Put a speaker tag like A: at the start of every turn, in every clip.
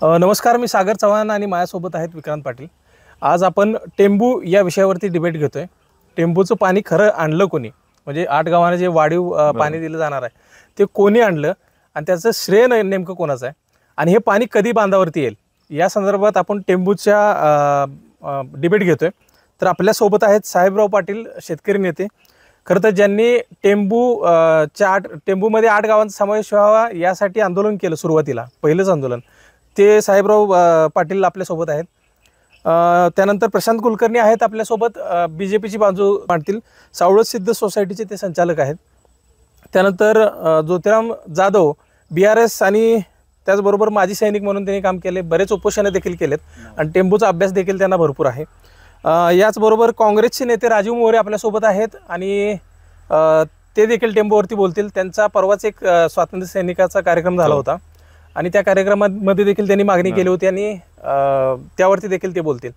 A: नमस्कार, मी सागर चव्हाण आणि माझ्यासोबत आहेत विक्रांत पाटील। आज आपण टेंबू या विषयावरती डिबेट घेतोय। टेंबूचं पाणी खरं आणलं कोणी, म्हणजे 8 गावांना जे वाढीव पाणी दिलं जाणार आहे ते कोणी आणलं आणि त्याचं श्रेय नेमकं कोणाचं आहे आणि हे पाणी कधी बांधावरती येईल या संदर्भात आपण टेंबूच्या डिबेट घेतोय। तर आपल्या सोबत आहेत साहेबराव पाटील, शेतकरी नेते। खरं तर ज्यांनी टेंबूमध्ये 8 गावांचा समावेश व्हावा यासाठी आंदोलन केलं, सुरुवातीला पहिलंच आंदोलन ते साहेबराव पाटील आपल्यासोबत आहेत। त्यानंतर प्रशांत कुलकर्णी आहेत आपल्यासोबत, बीजेपीची बाजू मांडतील, सावळत सिद्ध सोसायटीचे ते संचालक आहेत। त्यानंतर ज्योतिराम जाधव BRS आणि त्याचबरोबर माजी सैनिक म्हणून त्यांनी काम केले, बरेच उपोषणे देखील केलेत आणि टेंबूचा अभ्यास देखील त्यांना भरपूर आहे। याचबरोबर काँग्रेसचे नेते राजीव मोरे आपल्यासोबत आहेत आणि ते देखील टेंबूवरती बोलतील। त्यांचा परवाच एक स्वातंत्र्य सैनिकाचा कार्यक्रम झाला होता आणि त्या कार्यक्रमामध्ये देखील त्यांनी मागणी केली होती आणि त्यावरती देखील ते बोलतील।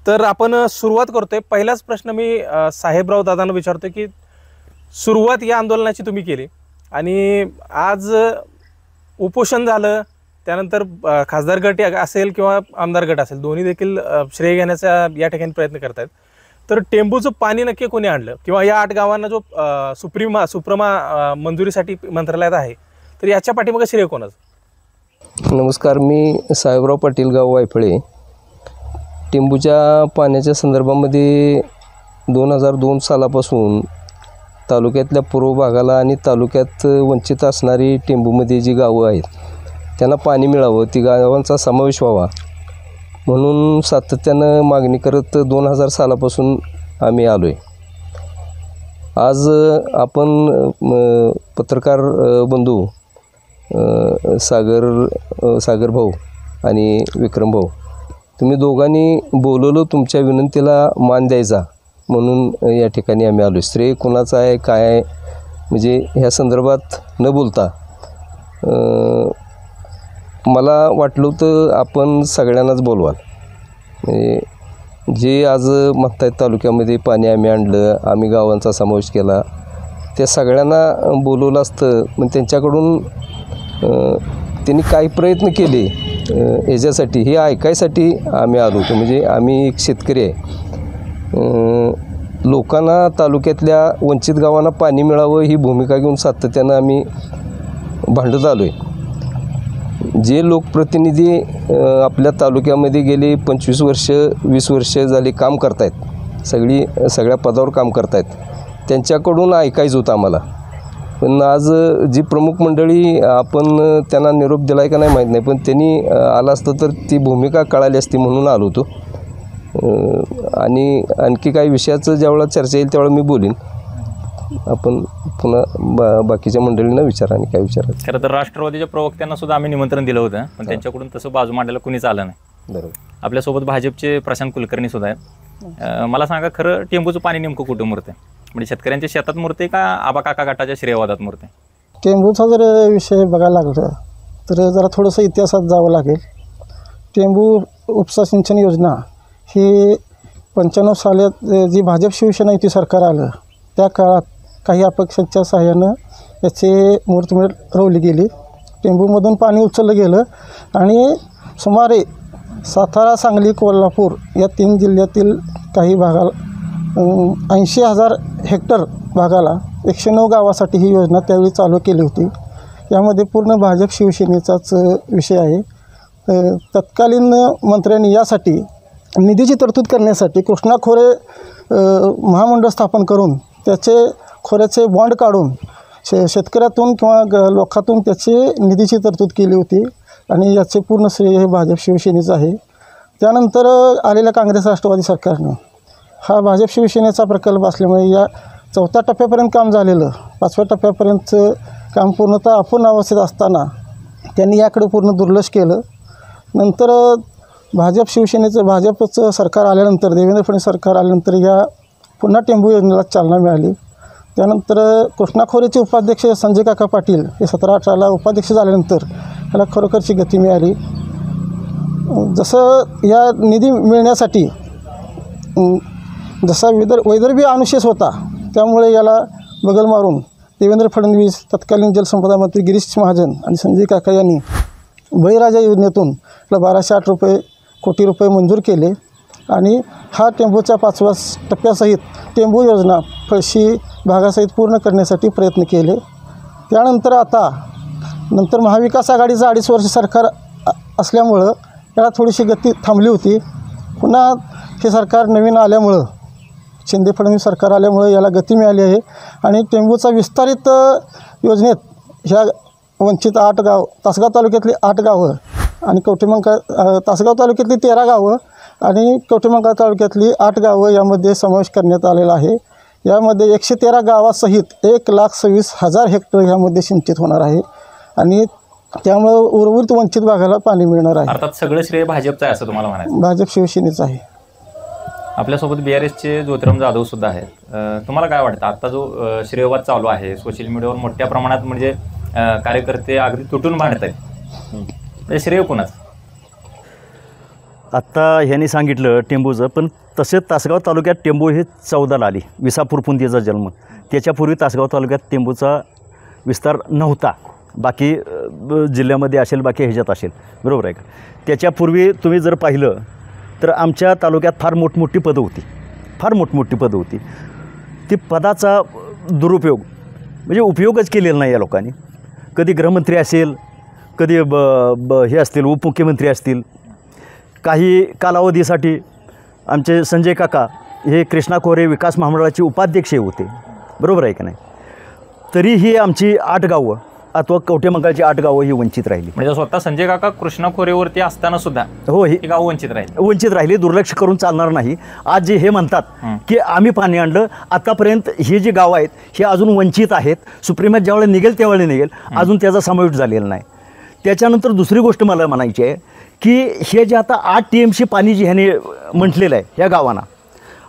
A: तर आपण सुरुवात करतोय। पहिलाच प्रश्न मी साहेबराव दादांना विचारतोय की सुरुवात या आंदोलनाची तुम्ही केली आणि आज उपोषण झालं, त्यानंतर खासदार गट असेल किंवा आमदार गट असेल, दोन्ही देखील श्रेय घेण्याचा या ठिकाणी प्रयत्न करतायत। तर टेंबूचं पाणी नक्की कोणी आणलं किंवा या 8 गावांना जो सुप्रमा मंजुरीसाठी मंत्रालयात आहे, तर याच्या पाठीमागे श्रेय कोणाचं?
B: नमस्कार, मी साहेबराव पाटील, गाव वायफळे। टेंबूच्या पाण्याच्या संदर्भामध्ये 2002 सालापासून तालुक्यातल्या पूर्व भागाला आणि तालुक्यात वंचित असणारी टेंबूमध्ये जी गावं आहेत त्यांना पाणी मिळावं, ती गावांचा समावेश व्हावा म्हणून सातत्यानं मागणी करत 2000 सालापासून आम्ही आलो आहे। आज आपण पत्रकार बंधू सागर भाऊ आणि विक्रम भाऊ, तुम्ही दोघांनी बोलवलं, तुमच्या विनंतीला मान द्यायचा म्हणून या ठिकाणी आम्ही आलो आहे। श्रेय कोणाचं आहे काय आहे म्हणजे ह्या संदर्भात न बोलता मला वाटलं होतं आपण सगळ्यांनाच बोलवाल। म्हणजे जे आज म्हणतायत तालुक्यामध्ये पाणी आम्ही आणलं, आम्ही गावांचा समावेश केला, त्या सगळ्यांना बोलवलं असतं। पण त्यांच्याकडून त्यांनी काही प्रयत्न केले याच्यासाठी, हे ऐकायसाठी आम्ही आलो होतो। म्हणजे आम्ही एक शेतकरी आहे, लोकांना तालुक्यातल्या वंचित गावांना पाणी मिळावं ही भूमिका घेऊन सातत्यानं आम्ही भांडत आलो आहे। जे लोकप्रतिनिधी आपल्या तालुक्यामध्ये गेले 25 वर्ष 20 वर्ष झाली काम करतायत, सगळ्या पदावर काम करतायत, त्यांच्याकडून ऐकायचं होतं आम्हाला। पण आज जी प्रमुख मंडळी, आपण त्यांना निरोप दिला आहे का नाही माहीत नाही, पण त्यांनी आलं असतं तर ती भूमिका कळाली असती म्हणून आलो होतो। आणि आणखी काही विषयाचं ज्यावेळेला चर्चा येईल त्यावेळेला मी बोलीन। आपण पुन्हा बाकीच्या मंडळींना विचारा आणि काय विचारायचं।
C: खरं तर राष्ट्रवादीच्या प्रवक्त्यांना सुद्धा आम्ही निमंत्रण दिलं होतं, पण त्यांच्याकडून तसं बाजू मांडायला कुणीच आलं नाही।
B: बरोबर।
C: आपल्यासोबत भाजपचे प्रशांत कुलकर्णी सुद्धा आहेत। मला सांगा, खरं टेंबूचं पाणी नेमकं कुठं मुरते? म्हणजे शेतकऱ्यांच्या शेतात मुरते का आबा काका गटाच्या श्रेयवादात मुरते?
D: टेंबूचा जर विषय बघायला लागला तर जरा थोडंसं इतिहासात जावं लागेल। टेंबू उपसा सिंचन योजना ही 95 सालात जी भाजप शिवसेना युती सरकार आलं त्या काळात काही अपक्षांच्या सहाय्यानं याचे मुहूर्तमेढ रोवली गेली। टेंबूमधून पाणी उचललं गेलं आणि सुमारे सातारा, सांगली, कोल्हापूर या 3 जिल्ह्यातील काही भागाला 80,000 हेक्टर भागाला 109 गावासाठी ही योजना त्यावेळी चालू केली होती। यामध्ये पूर्ण भाजप शिवसेनेचाच विषय आहे। तत्कालीन मंत्र्यांनी यासाठी निधीची तरतूद करण्यासाठी कृष्णा खोरे महामंडळ स्थापन करून त्याचे खोऱ्याचे बॉन्ड काढून शेतकऱ्यातून किंवा लोकातून त्याची निधीची तरतूद केली होती आणि याचे पूर्ण श्रेय हे भाजप शिवसेनेचं आहे। त्यानंतर आलेल्या काँग्रेस राष्ट्रवादी सरकारनं हा भाजप शिवसेनेचा प्रकल्प असल्यामुळे या 4थ्या टप्प्यापर्यंत काम झालेलं, 5व्या टप्प्यापर्यंतचं काम पूर्णतः अपूर्ण अवस्थेत असताना त्यांनी याकडे पूर्ण दुर्लक्ष केलं। नंतर भाजपचं सरकार आल्यानंतर, देवेंद्र फडणवीस सरकार आल्यानंतर या पुन्हा टेंबू योजनेला चालना मिळाली। त्यानंतर कृष्णा खोरेचे उपाध्यक्ष संजय काका पाटील हे 17-18ला उपाध्यक्ष झाल्यानंतर याला खरोखरची गती मिळाली। जसं या निधी मिळण्यासाठी जसा वैदर्भी अनुशेष होता त्यामुळे याला बगल मारून देवेंद्र फडणवीस, तत्कालीन जलसंपदा मंत्री गिरीश महाजन आणि संजय काका यांनी बळीराजा योजनेतून 1208 कोटी रुपये मंजूर केले आणि हा टेंबूच्या 5व्या टप्प्यासहित टेंबू योजना पळशी भागासहित पूर्ण करण्यासाठी प्रयत्न केले. त्यानंतर नंतर महाविकास आघाडीचं 2.5 वर्ष सरकार असल्यामुळं याला थोडीशी गती थांबली होती. पुन्हा हे सरकार नवीन आल्यामुळं शिंदे फडणवीस सरकार आल्यामुळं याला गती मिळाली आहे आणि टेंबूचा विस्तारित योजनेत ह्या वंचित 8 गाव, तासगाव तालुक्यातली 8 गावं आणि तासगाव तालुक्यातली 13 गावं आणि कवठेमंकाळ तालुक्यातली 8 गावं यामध्ये समावेश करण्यात आलेला आहे. यामध्ये 113 गावासहित 1,26,000 हेक्टर यामध्ये सिंचित होणार आहे आणि त्यामुळं उर्वरित वंचित भागाला पाणी मिळणार आहे.
C: अर्थात सगळं श्रेय भाजपचं आहे असं तुम्हाला म्हणायचं?
D: भाजप शिवसेनेचं आहे.
C: आपल्यासोबत BRSचे ज्योतिराम जाधव सुद्धा आहेत. तुम्हाला काय वाटतं आता जो श्रेयवाद चालू आहे सोशल मीडियावर मोठ्या प्रमाणात, म्हणजे कार्यकर्ते अगदी तुटून भांडत आहेत, म्हणजे श्रेय कोणाचं?
E: आत्ता ह्यांनी सांगितलं टेंबूचं, पण तसेच तासगाव तालुक्यात टेंबू हे 14ला आली, विसापूर पुंदीचा जन्म. त्याच्यापूर्वी तासगाव तालुक्यात टेंबूचा विस्तार नव्हता. बाकी जिल्ह्यामध्ये असेल, बाकी ह्याच्यात असेल, बरोबर आहे का? त्याच्यापूर्वी तुम्ही जर पाहिलं तर आमच्या तालुक्यात फार मोठमोठी पदं होती. ती पदाचा दुरुपयोग म्हणजे उपयोगच केलेला नाही या लोकांनी. कधी गृहमंत्री असेल, कधी हे असतील उपमुख्यमंत्री असतील. काही कालावधीसाठी आमचे संजय काका हे कृष्णा खोरे विकास महामंडळाचे उपाध्यक्ष होते, बरोबर आहे का नाही? तरीही आमची 8 गावं अथवा कवठेमंकाळची 8 गावं ही वंचित राहिली.
C: म्हणजे स्वतः संजय काका कृष्णा खोरेवरती असताना सुद्धा
E: हो, ही
C: गाव वंचित राहिली.
E: दुर्लक्ष करून चालणार नाही. आज जे हे म्हणतात की आम्ही पाणी आणलं, आतापर्यंत ही जी गावं आहेत हे अजून वंचित आहेत. सुप्रीमेत ज्यावेळेला निघेल त्यावेळेला निघेल, अजून त्याचा समावेश झालेला नाही. त्याच्यानंतर दुसरी गोष्ट मला म्हणायची आहे की हे जे आता 8 TMC पाणी जे ह्याने म्हटलेलं आहे ह्या गावांना,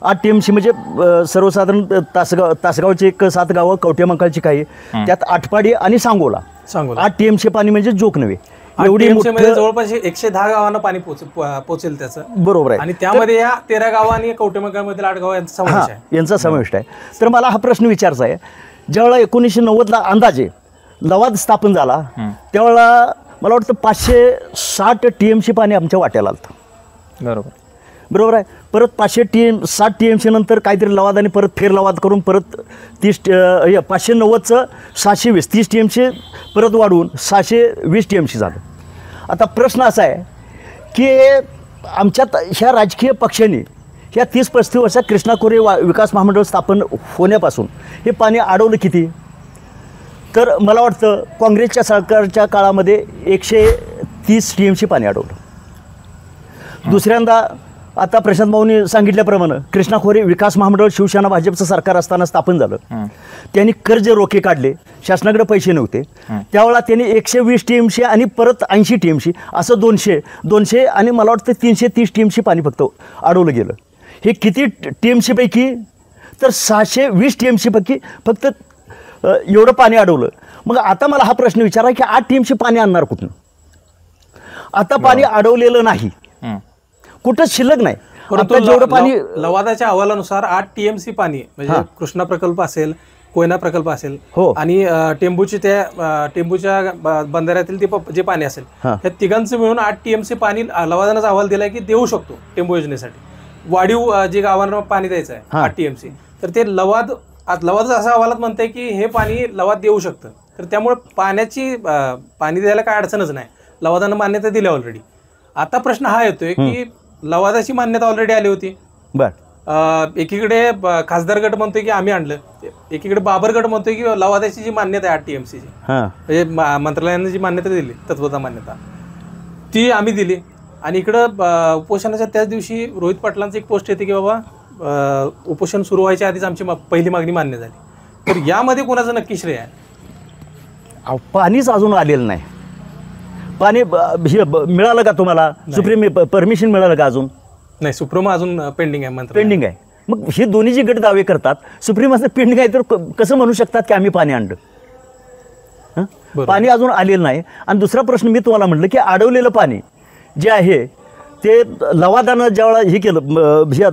E: 8 TMC म्हणजे सर्वसाधारण तासगावचे 7 गावं, कवठेमंकाळची काही, त्यात आटपाडी आणि सांगोला 8 TMC पाणी म्हणजे जोक नव्हे.
A: एवढी जवळपास 110 गावांना पाणी पोचेल त्याचं,
E: बरोबर आहे.
A: आणि त्यामध्ये या 13 गाव आणि कवठेमंकाळमधील 8 गाव यांचा समावेश आहे.
E: यांचा समावेश आहे. तर मला हा प्रश्न विचारायचा आहे, ज्यावेळेला 1990ला अंदाजे लवाद स्थापन झाला त्यावेळेला मला वाटतं 560 TMC पाणी आमच्या वाट्याला आलं. बरोबर आहे. परत 560 TMC नंतर काहीतरी लवाद आणि परत फेरलवाद करून परत 590चं 620, 30 TMC परत वाढवून 620 TMC झालं. आता प्रश्न असा आहे की आमच्यात ह्या राजकीय पक्षांनी ह्या 30-35 वर्षात कृष्णा खोरे विकास महामंडळ स्थापन होण्यापासून हे पाणी अडवलं किती? तर मला वाटतं काँग्रेसच्या सरकारच्या काळामध्ये 130 TMC पाणी अडवलं. दुसऱ्यांदा आता प्रशांत भाऊंनी सांगितल्याप्रमाणे कृष्णा खोरे विकास महामंडळ शिवसेना भाजपचं सरकार असताना स्थापन झालं. त्यांनी कर्ज रोखे काढले, शासनाकडे पैसे नव्हते. त्यावेळेला त्यांनी 120 TMC आणि परत 80 TMC असं 200 आणि मला वाटतं 330 TMC पाणी फक्त अडवलं गेलं. हे किती TMC पैकी? तर 620 TMC पैकी फक्त एवढं पाणी अडवलं. मग आता मला हा प्रश्न विचारा की 8 TMC पाणी आणणार कुठून? आता पाणी अडवलेलं नाही, कुठंच शिल्लक नाही.
A: परंतु जेवढं पाणी लवादाच्या अहवालानुसार 8 TMC पाणी म्हणजे कृष्णा प्रकल्प असेल, कोयना प्रकल्प असेल आणि टेंबूच्या बंधाऱ्यातील जे पाणी असेल, त्या तिघांचं मिळून 8 TMC पाणी लवादानं अहवाल दिलाय की देऊ शकतो टेंबू योजनेसाठी. वाढीव जे गावांना पाणी द्यायचं आहे 8 TMC, तर ते लवाद असं अहवालात म्हणतंय की हे पाणी लवाद देऊ शकतं. तर त्यामुळे पाणी द्यायला काय अडचणच नाही, लवादानं मान्यता दिली ऑलरेडी. आता प्रश्न हा येतोय की लवादाची मान्यता ऑलरेडी आली होती. एकीकडे खासदार गट म्हणतोय की आम्ही आणलं, एकीकडे बाबर गट म्हणतोय की लवादाची जी मान्यता आहे 8 TMC ची, म्हणजे मंत्रालयाने जी मान्यता दिली, तत्वता मान्यता, ती आम्ही दिली. आणि इकडं उपोषणाच्या त्याच दिवशी रोहित पाटलांची एक पोस्ट येते की बाबा उपोषण सुरू व्हायच्या आधीच आमची पहिली मागणी मान्य झाली. तर यामध्ये कोणाचं नक्की श्रेय आहे?
E: पाणीच अजून आलेलं नाही. पाणी मिळालं का तुम्हाला? सुप्रीम परमिशन मिळालं का अजून?
A: नाही, सुप्रीम अजून पेंडिंग आहे.
E: पेंडिंग आहे. मग हे दोन्ही जे गट दावे करतात सुप्रीम असं पेंडिंग आहे, तर कसं म्हणू शकतात की आम्ही पाणी आणलं? पाणी अजून आलेलं नाही. आणि दुसरा प्रश्न मी तुम्हाला म्हटलं की अडवलेलं पाणी जे आहे ते लवादानं ज्यावेळेला हे केलं, हे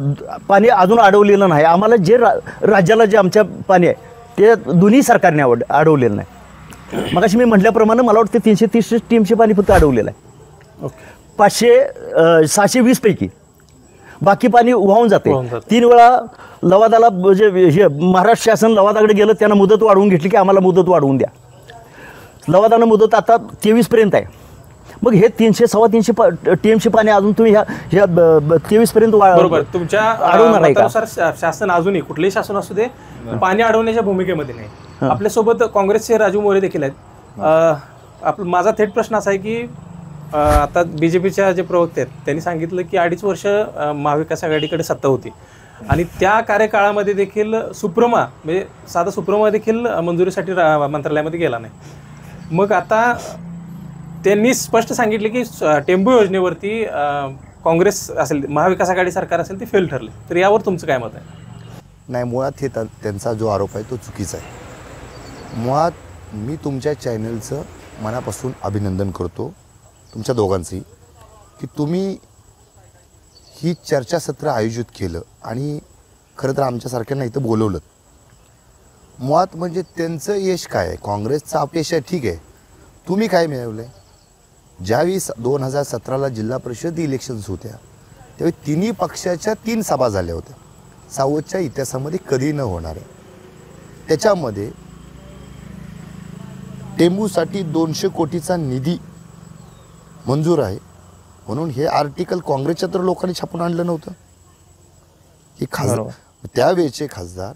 E: पाणी अजून अडवलेलं नाही. आम्हाला जे राज्याला जे आमच्या पाणी आहे ते दोन्ही सरकारने अडवलेलं नाही. मग अशी मी म्हटल्याप्रमाणे मला वाटतं 330 TMC पाणी फक्त अडवलेलं आहे.
A: ओके.
E: 620 पैकी बाकी पाणी वाहून जाते.
A: वाहून जाते.
E: 3 वेळा लवादाला म्हणजे हे महाराष्ट्र शासन लवादाकडे गेलं, त्यानं मुदत वाढवून घेतली की आम्हाला मुदत वाढवून द्या. लवादानं मुदत आता 23पर्यंत आहे. मग हे 300-350 TMC पाणी अजून तुम्ही ह्या 23पर्यंत
A: बरोबर. तुमच्या
E: अडवणार आहे का?
A: मतानुसार शासन अजूनही कुठलेही शासन असू दे पाणी अडवण्याच्या भूमिकेमध्ये नाही. आपल्यासोबत काँग्रेसचे राजू मोरे देखील आहेत. माझा थेट प्रश्न असा आहे की आता बीजेपीच्या जे प्रवक्ते आहेत त्यांनी सांगितलं की 2.5 वर्ष महाविकास आघाडीकडे सत्ता होती आणि त्या कार्यकाळामध्ये देखील सुप्रमा म्हणजे साधा सुप्रमा देखील मंजुरीसाठी मंत्रालयामध्ये गेला नाही. मग आता त्यांनी स्पष्ट सांगितले की टेंबू योजनेवरती काँग्रेस असेल महाविकास आघाडी सरकार असेल ते फेल ठरले. तर यावर तुमचं काय मत आहे?
F: नाही, मुळात हे त्यांचा जो आरोप आहे तो चुकीचा आहे. मुळात मी तुमच्या चॅनलचं मनापासून अभिनंदन करतो, तुमच्या दोघांचंही, की तुम्ही ही चर्चासत्र आयोजित केलं आणि खरं तर आमच्यासारख्यांना इथं बोलवलं. मुळात म्हणजे त्यांचं यश काय आहे? काँग्रेसचं अपयश आहे, ठीक आहे. तुम्ही काय मिळवलं आहे? ज्यावेळी 2017ला जिल्हा परिषद इलेक्शन्स होत्या त्यावेळी तिन्ही पक्षाच्या 3 सभा झाल्या होत्या. सावधच्या इतिहासामध्ये कधी न होणार आहे. त्याच्यामध्ये टेंबूसाठी 200 कोटीचा निधी मंजूर आहे म्हणून हे आर्टिकल काँग्रेसच्या तर लोकांनी छापून आणलं नव्हतं. हे खासदार त्यावेळेचे खासदार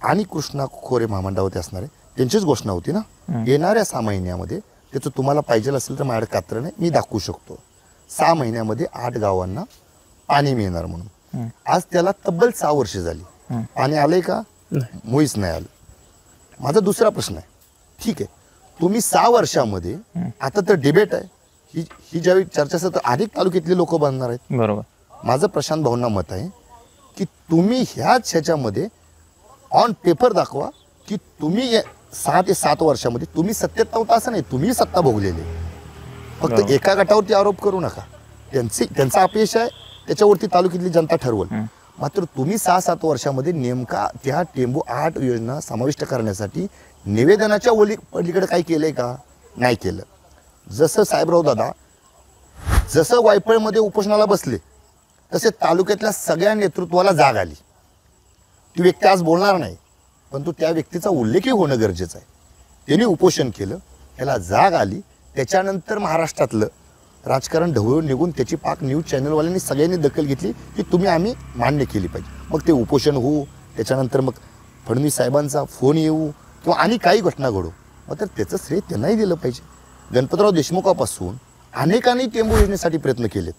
F: आणि कृष्णा खोरे महामंडळावरती असणारे त्यांचीच घोषणा होती ना, येणाऱ्या 6 महिन्यामध्ये त्याचं तुम्हाला पाहिजे असेल तर माझ्याकडे कात्र नाही, मी दाखवू शकतो. 6 महिन्यामध्ये 8 गावांना पाणी मिळणार म्हणून. आज त्याला तब्बल 6 वर्ष झाली. पाणी आलंय का? मुळीच नाही आलं. माझा दुसरा प्रश्न आहे, ठीक आहे तुम्ही 6 वर्षामध्ये आता तर डिबेट आहे ही ज्यावेळी चर्चासत्र अनेक तालुक्यातले लोक बांधणार आहेत.
C: बरोबर.
F: माझं प्रशांत भाऊंना मत आहे की तुम्ही ह्याच्यामध्ये ऑन पेपर दाखवा की तुम्ही 6 ते 7 वर्षामध्ये तुम्ही सत्तेत नव्हता असं नाही, तुम्ही सत्ता भोगलेली. फक्त एका गटावरती आरोप करू नका. त्यांचा अपयश आहे त्याच्यावरती तालुक्यातली जनता ठरवल. मात्र तुम्ही 6-7 वर्षामध्ये नेमका त्या टेंबू 8 योजना समाविष्ट करण्यासाठी निवेदनाच्या पलीकडे काय केलंय का? नाही केलं. जसं साहेबराव दादा जसं वायफळमध्ये उपोषणाला बसले तसे तालुक्यातल्या सगळ्या नेतृत्वाला जाग आली. ती व्यक्ती आज बोलणार नाही परंतु त्या व्यक्तीचा उल्लेखही होणं गरजेचं आहे. त्यांनी उपोषण केलं, त्याला जाग आली. त्याच्यानंतर महाराष्ट्रातलं राजकारण ढवळून निघून त्याची पाक न्यूज चॅनलवाल्यांनी सगळ्यांनी दखल घेतली की तुम्ही आम्ही मान्य केली पाहिजे. मग ते उपोषण होऊ, त्याच्यानंतर मग फडणवीस साहेबांचा फोन येऊ किंवा आणि काही घटना घडू, मग तर त्याचं श्रेय त्यांनाही दिलं पाहिजे. गणपतराव देशमुखापासून अनेकांनी टेंबू योजनेसाठी प्रयत्न केलेत.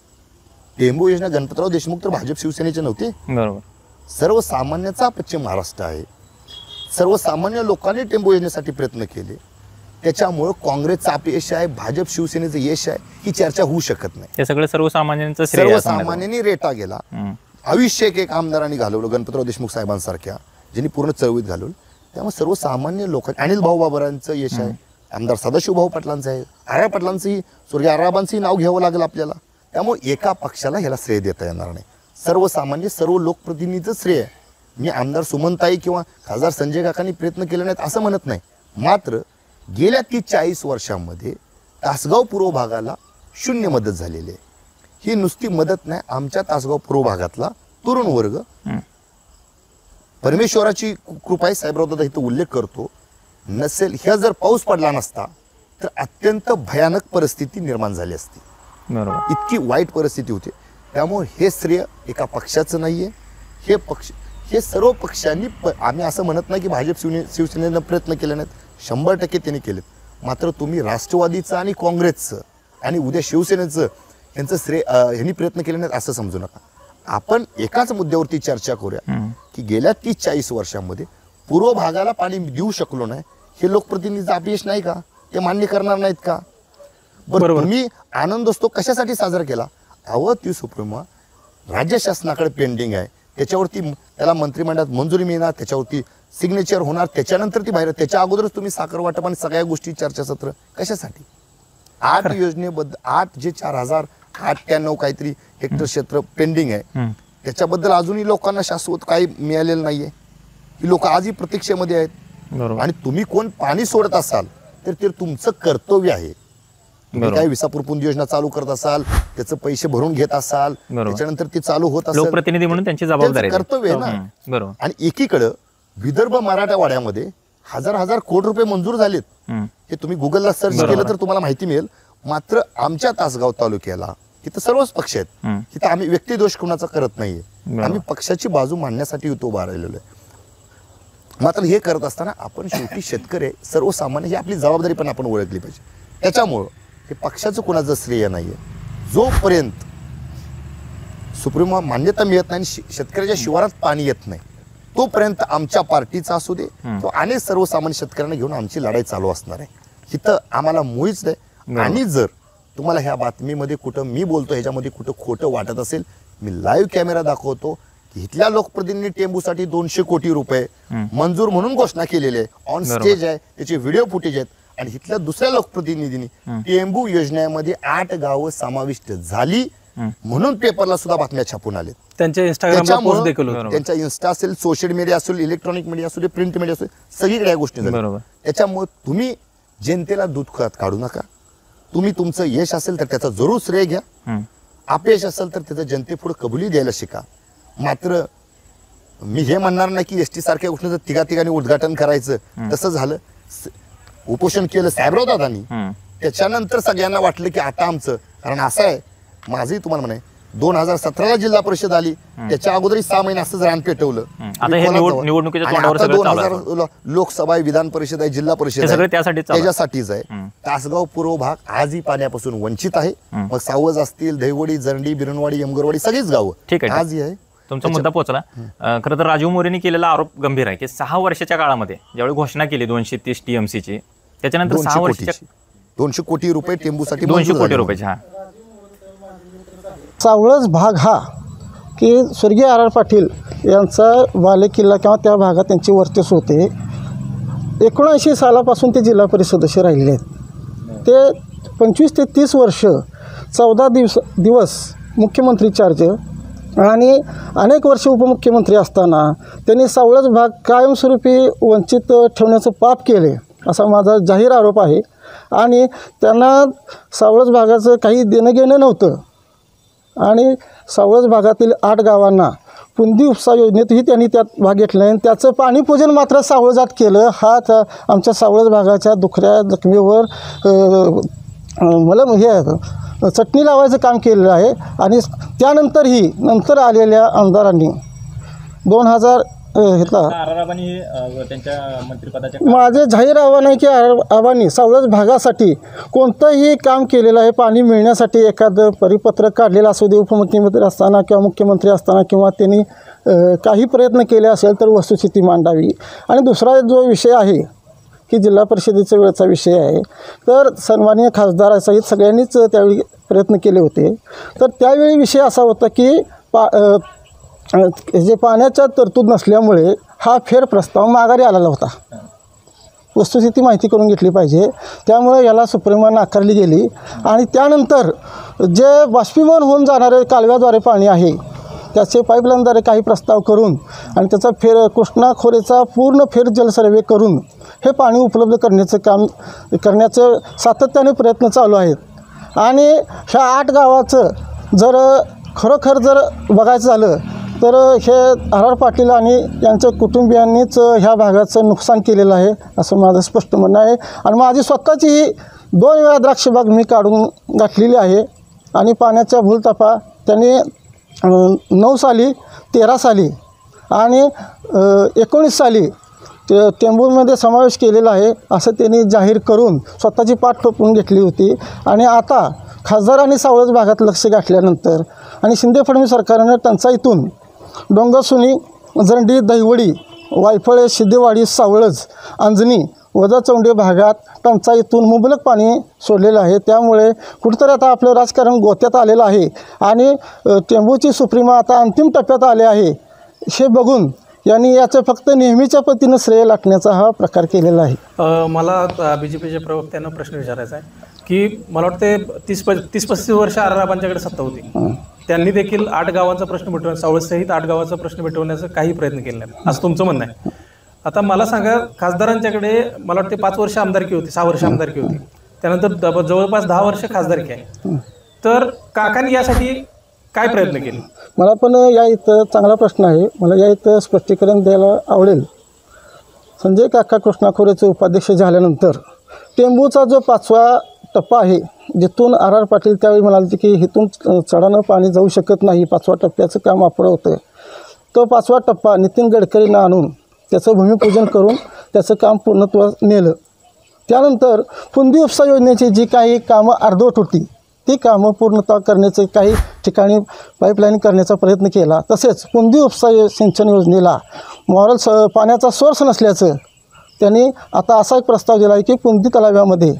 F: टेंबू योजना गणपतराव देशमुख तर भाजप शिवसेनेचे नव्हते.
C: बरोबर.
F: सर्वसामान्याचा पश्चिम महाराष्ट्र आहे. सर्वसामान्य लोकांनी टेंबू योजनेसाठी प्रयत्न केले. त्याच्यामुळं काँग्रेसचं अपयश आहे, भाजप शिवसेनेचं यश आहे ही चर्चा होऊ शकत नाही.
C: हे सगळं सर्वसामान्यांचं श्रेय आहे असं म्हणायचं.
F: सर्वसामान्यांनी रेटा गेला. आयुष्य एक आमदारांनी घालवलं गणपतराव देशमुख साहेबांसारख्या ज्यांनी पूर्ण चळवळीत घालवलं. त्यामुळे सर्वसामान्य लोकांनी अनिल भाऊ बाबरांचं यश आहे, आमदार सदाशिव भाऊ पाटलांचं आहे, आर्या पाटलांचंही स्वर्गीय आराबांचंही नाव घ्यावं लागेल आपल्याला. त्यामुळे एका पक्षाला ह्याला श्रेय देता येणार नाही. सर्वसामान्य सर्व लोकप्रतिनिधीचं श्रेय आहे. मी आमदार सुमनताई किंवा खासदार संजय काकांनी प्रयत्न केले नाहीत असं म्हणत नाही. मात्र गेल्या 30-40 वर्षांमध्ये तासगाव पूर्व भागाला 0 मदत झालेली आहे. ही नुसती मदत नाही, आमच्या तासगाव पूर्व भागातला तरुण वर्ग परमेश्वराची कृपा आहे. साहेबराव दादा इथं उल्लेख करतो नसेल ह्या जर पाऊस पडला नसता तर अत्यंत भयानक परिस्थिती निर्माण झाली असती.
C: बरोबर.
F: इतकी वाईट परिस्थिती होती. त्यामुळे हे श्रेय एका पक्षाचं नाही आहे. हे सर्व पक्षांनी आम्ही असं म्हणत नाही की भाजप शिवसेनेनं प्रयत्न केले नाहीत, 100% त्यांनी केलेत. मात्र तुम्ही राष्ट्रवादीचं आणि काँग्रेसचं आणि उद्या शिवसेनेचं यांचं श्रेय ह्यांनी प्रयत्न केले नाहीत असं समजू नका. आपण एकाच मुद्द्यावरती चर्चा करूया की गेल्या 30-40 वर्षांमध्ये पूर्व भागाला पाणी देऊ शकलो नाही. हे लोकप्रतिनिधीचं अपयश नाही का? ते मान्य करणार नाहीत का? बरोबर. तुम्ही आनंदोत्सव कशासाठी साजरा केला? अहो ती सुप्रीमा राज्य शासनाकडे पेंडिंग आहे, त्याच्यावरती त्याला मंत्रिमंडळात मंजुरी मिळणार, त्याच्यावरती सिग्नेचर होणार, त्याच्यानंतर ती बाहेर. त्याच्या अगोदरच तुम्ही साखर वाटप आणि सगळ्या गोष्टी चर्चासत्र कशासाठी? 8 योजनेबद्दल 8 जे 4,098 काहीतरी हेक्टर क्षेत्र पेंडिंग आहे त्याच्याबद्दल अजूनही लोकांना शाश्वत काही मिळालेलं नाहीये. ही लोक आजही प्रतीक्षेमध्ये आहेत.
C: बरोबर.
F: आणि तुम्ही कोण पाणी सोडत असाल तर ते तुमचं कर्तव्य आहे. तुम्ही काय विसापूर पुंदी योजना चालू करत असाल, त्याचे पैसे भरून घेत असाल, त्याच्यानंतर ती चालू होत असेल,
C: लोकप्रतिनिधी म्हणून त्यांची जबाबदारी आहे.
F: कर्तव्य आहे ना.
C: बरोबर.
F: आणि एकीकडं विदर्भ मराठवाड्यामध्ये हजार कोटी रुपये मंजूर झालेत. हे तुम्ही गुगलला सर्च केलं तर तुम्हाला माहिती मिळेल. मात्र आमच्या तासगाव तालुक्याला इथं सर्वच पक्ष आहेत. इथं आम्ही व्यक्तिदोष कुणाचा करत नाहीये, आम्ही पक्षाची बाजू मांडण्यासाठी इथं उभा राहिलेलो आहे. मात्र हे करत असताना आपण शेवटी शेतकरी आहे, सर्वसामान्य, ही आपली जबाबदारी पण आपण ओळखली पाहिजे. त्याच्यामुळं हे पक्षाचं कुणाचं श्रेय नाहीये. जोपर्यंत सुप्रीम मान्यता मिळत नाही, शेतकऱ्याच्या शिवारात पाणी येत नाही, तोपर्यंत आमच्या पार्टीचा असू दे किंवा अनेक सर्वसामान्य शेतकऱ्यांना घेऊन आमची लढाई चालू असणार आहे. इथं आम्हाला मुळीच नाही. आणि जर तुम्हाला ह्या बातमीमध्ये कुठं मी बोलतो ह्याच्यामध्ये कुठं खोटं वाटत असेल, मी लाईव्ह कॅमेरा दाखवतो की इथल्या लोकप्रतिनिधी टेंबूसाठी 200 कोटी रुपये मंजूर म्हणून घोषणा केलेली आहे. ऑन स्टेज आहे, त्याचे व्हिडिओ फुटेज आहेत. आणि इथल्या दुसऱ्या लोकप्रतिनिधींनी टेंबू योजनेमध्ये 8 गावं समाविष्ट झाली म्हणून पेपरला सुद्धा बातम्या छापून आल्या.
A: त्यांच्या इंस्टाग्रामला पोस्ट देखील होती.
F: त्यांच्या इन्स्टा असेल, सोशल मीडिया असेल, इलेक्ट्रॉनिक मीडिया असेल, प्रिंट मीडिया असेल, सगळीकडे या गोष्टी झाल्या. त्याच्यामुळे तुम्ही जनतेला दूध काढू नका. तुम्ही तुमचं यश असेल तर त्याचा जरूर श्रेय घ्या, अपयश असेल तर त्याचं जनतेपुढे कबुली द्यायला शिका. मात्र मी हे म्हणणार नाही की एसटी सारख्या गोष्टीचं तिघांनी उद्घाटन करायचं. तसं झालं, उपोषण केलं साहेबराव दादांनी, त्याच्यानंतर सगळ्यांना वाटलं की आता आमचं, कारण असं आहे, माझंही तुम्हाला म्हणाय 2017ला जिल्हा परिषद आली, त्याच्या अगोदरही 6 महिने असंच रान पेटवलं.
C: निवडणुकीच्या
F: 2000 लोकसभा आहे, विधान परिषद आहे, जिल्हा परिषद आहे, त्याच्यासाठीच आहे. तासगाव पूर्व भाग आजही पाण्यापासून वंचित आहे. मग सावज असतील, दहिवडी, जरंडी, बिरणवाडी, यमगरवाडी सगळीच गावं आजही आहे.
C: तुमचा मुद्दा पोहोचला. खरं तर राजीव मोरेंनी केलेला आरोप गंभीर आहे की 6 वर्षाच्या काळामध्ये ज्यावेळी घोषणा केली 230 TMCची, त्याच्यानंतर 6 वर्षाच्या
F: 200 कोटी रुपये टेंबूसाठी
C: 200 कोटी रुपयाचे. हा
D: सावळज भाग हा की स्वर्गीय आर पाटील यांचा बालेकिल्ला किंवा त्या भागात त्यांचे वर्चस्व होते. 79 सालापासून ते जिल्हा परिषद सदस्य राहिले आहेत. ते 25 ते 30 वर्ष 14 दिवस मुख्यमंत्री चार्ज आणि अनेक वर्ष उपमुख्यमंत्री असताना त्यांनी सावळज भाग कायमस्वरूपी वंचित ठेवण्याचं पाप केले असा माझा जाहीर आरोप आहे. आणि त्यांना सावळज भागाचं काही देणं घेणं नव्हतं. आणि सावळज भागातील 8 गावांना पुंदी उपसा योजनेतही त्यांनी त्यात भाग घेतला आहे. त्याचं पाणीपूजन मात्र सावळजात केलं. हा आमच्या सावळज भागाच्या दुखऱ्या जखमीवर मला हे चटणी लावायचं काम केलेलं आहे. आणि त्यानंतरही नंतर आलेल्या आमदारांनी 2000
C: त्यांच्या मंत्रिपदाच्या
D: माझे जाहीर आव्हान आहे की आव्हानी सावळज भागासाठी कोणतंही काम केलेलं आहे. पाणी मिळण्यासाठी एखादं परिपत्रक काढलेलं असू दे उपमुख्यमंत्री असताना किंवा मुख्यमंत्री असताना, किंवा त्यांनी काही प्रयत्न केले असेल तर वस्तुस्थिती मांडावी. आणि दुसरा जो विषय आहे की जिल्हा परिषदेच्या वेळचा विषय आहे, तर सन्माननीय खासदारासहित सगळ्यांनीच त्यावेळी प्रयत्न केले होते. तर त्यावेळी विषय असा होता की जे पाण्याच्या तरतूद नसल्यामुळे हा फेर प्रस्ताव माघारी आलेला होता. वस्तुस्थिती माहिती करून घेतली पाहिजे. त्यामुळे याला सुप्रीमला नाकारली गेली. आणि त्यानंतर जे बाष्पीभवन होऊन जाणारे कालव्याद्वारे पाणी आहे त्याचे पाईपलाईनद्वारे काही प्रस्ताव करून आणि त्याचा कृष्णा खोरेचा पूर्ण फेर जल सर्वे करून हे पाणी उपलब्ध करण्याचं सातत्याने प्रयत्न चालू आहेत. आणि ह्या 8 गावाचं जर खरोखर बघायचं झालं तर हे आर पाटील आणि यांच्या कुटुंबियांनीच ह्या भागाचं नुकसान केलेलं आहे असं माझं स्पष्ट म्हणणं आहे. आणि माझी स्वतःची 2 वेळा द्राक्षबाग मी काढून घातलेली आहे. आणि पाण्याच्या भूलतापा त्यांनी 9 साली, 13 साली आणि 19 साली टेंबूमध्ये समावेश केलेला आहे असं त्यांनी जाहीर करून स्वतःची पाठ ठोकून घेतली होती. आणि आता खासदारांनी सावळज भागात लक्ष गाठल्यानंतर आणि शिंदे फडणवीस सरकारनं टंचाईतून डोंगरसुनी, जरंडी, दहिवडी, वायफळे, सिद्धेवाडी, सावळज, अंजनी, वजाचौंडे भागात टंचाईतून मुबलक पाणी सोडलेलं आहे. त्यामुळे कुठंतरी आता आपलं राजकारण गोत्यात आलेलं आहे. आणि टेंबूची सुप्रीमा आता अंतिम टप्प्यात आले आहे हे बघून यांनी याचं फक्त नेहमीच्या पद्धतीनं श्रेय लाटण्याचा हा प्रकार केलेला आहे.
A: मला BJPच्या प्रवक्त्यांना प्रश्न विचारायचा आहे की मला वाटते 30-35 वर्ष आराबांच्याकडे सत्ता होती. त्यांनी देखील 8 गावांचा प्रश्न मिटवण्या, सावळसहित 8 गावाचा प्रश्न मिटवण्याचा काही प्रयत्न केला नाही असं तुमचं म्हणणं आहे. आता मला सांगा, खासदारांच्याकडे मला वाटते 5 वर्ष आमदारकी होती, 6 वर्ष आमदारकी होती. त्यानंतर जवळपास 10 वर्ष खासदारकी आहे. तर काकांनी यासाठी काय प्रयत्न केले?
D: मला पण या इथं चांगला प्रश्न आहे. मला या इथं स्पष्टीकरण द्यायला आवडेल. संजय काका कृष्णा खोरेचे उपाध्यक्ष झाल्यानंतर टेंबूचा जो 5वा टप्पा आहे, जिथून आर पाटील त्यावेळी म्हणाले की इथून चढानं पाणी जाऊ शकत नाही, 5व्या टप्प्याचं काम अपुरं होतं. तो 5वा टप्पा नितीन गडकरींना आणून त्याचं भूमिपूजन करून त्याचं काम पूर्णत्वास नेलं. त्यानंतर पुंदी उपसा योजनेची जी काही कामं अर्धवट होती ती कामं पूर्णतः करण्याचे काही ठिकाणी पाईपलाईन करण्याचा प्रयत्न केला. तसेच पुंदी उपसा सिंचन योजनेला पाण्याचा सोर्स नसल्याचं त्यांनी आता असा एक प्रस्ताव दिला आहे की पुंदी तलाव्यामध्ये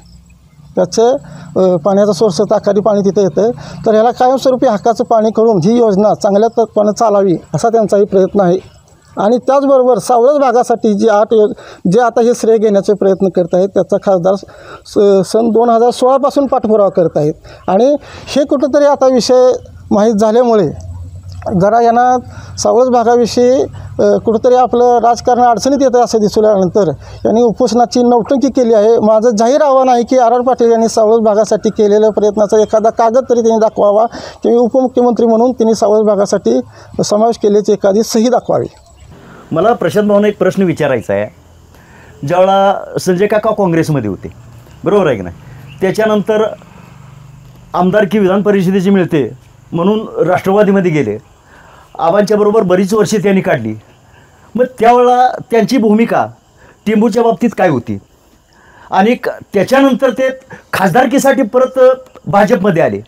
D: त्याचं पाण्याचा सोर्स ताकारी पाणी तिथे येतं, तर ह्याला कायमस्वरूपी हक्काचं पाणी करून ही योजना चांगल्या तत्वानं चालावी असा त्यांचाही प्रयत्न आहे. आणि त्याचबरोबर सावळज भागासाठी जे आता हे श्रेय घेण्याचे प्रयत्न करत आहेत त्याचा खासदार सन 2016 पाठपुरावा करत आहेत. आणि हे कुठंतरी आता विषय माहीत झाल्यामुळे जरा यांना सावळज भागाविषयी कुठंतरी आपलं राजकारण अडचणीत येतं असं दिसू लागल्यानंतर यांनी उपोषणाची नौटंकी केली आहे. माझं जाहीर आव्हान आहे की आर पाटील यांनी सावळज भागासाठी केलेल्या प्रयत्नाचा एखादा कागद तरी त्यांनी दाखवावा किंवा उपमुख्यमंत्री म्हणून त्यांनी सावळज भागासाठी समावेश केल्याची एखादी सही दाखवावी.
E: मला प्रशांत भाऊंना एक प्रश्न विचारायचा आहे. ज्यावेळा संजय काका काँग्रेसमध्ये होते, बरोबर आहे की नाही, त्याच्यानंतर आमदारकी विधान परिषदेची मिळते म्हणून राष्ट्रवादीमध्ये गेले. आबांच्याबरोबर बरीच वर्षे त्यांनी काढली. मग त्यावेळेला त्यांची भूमिका टेंबूच्या बाबतीत काय होती? आणि त्याच्यानंतर ते खासदारकीसाठी परत भाजपमध्ये आले.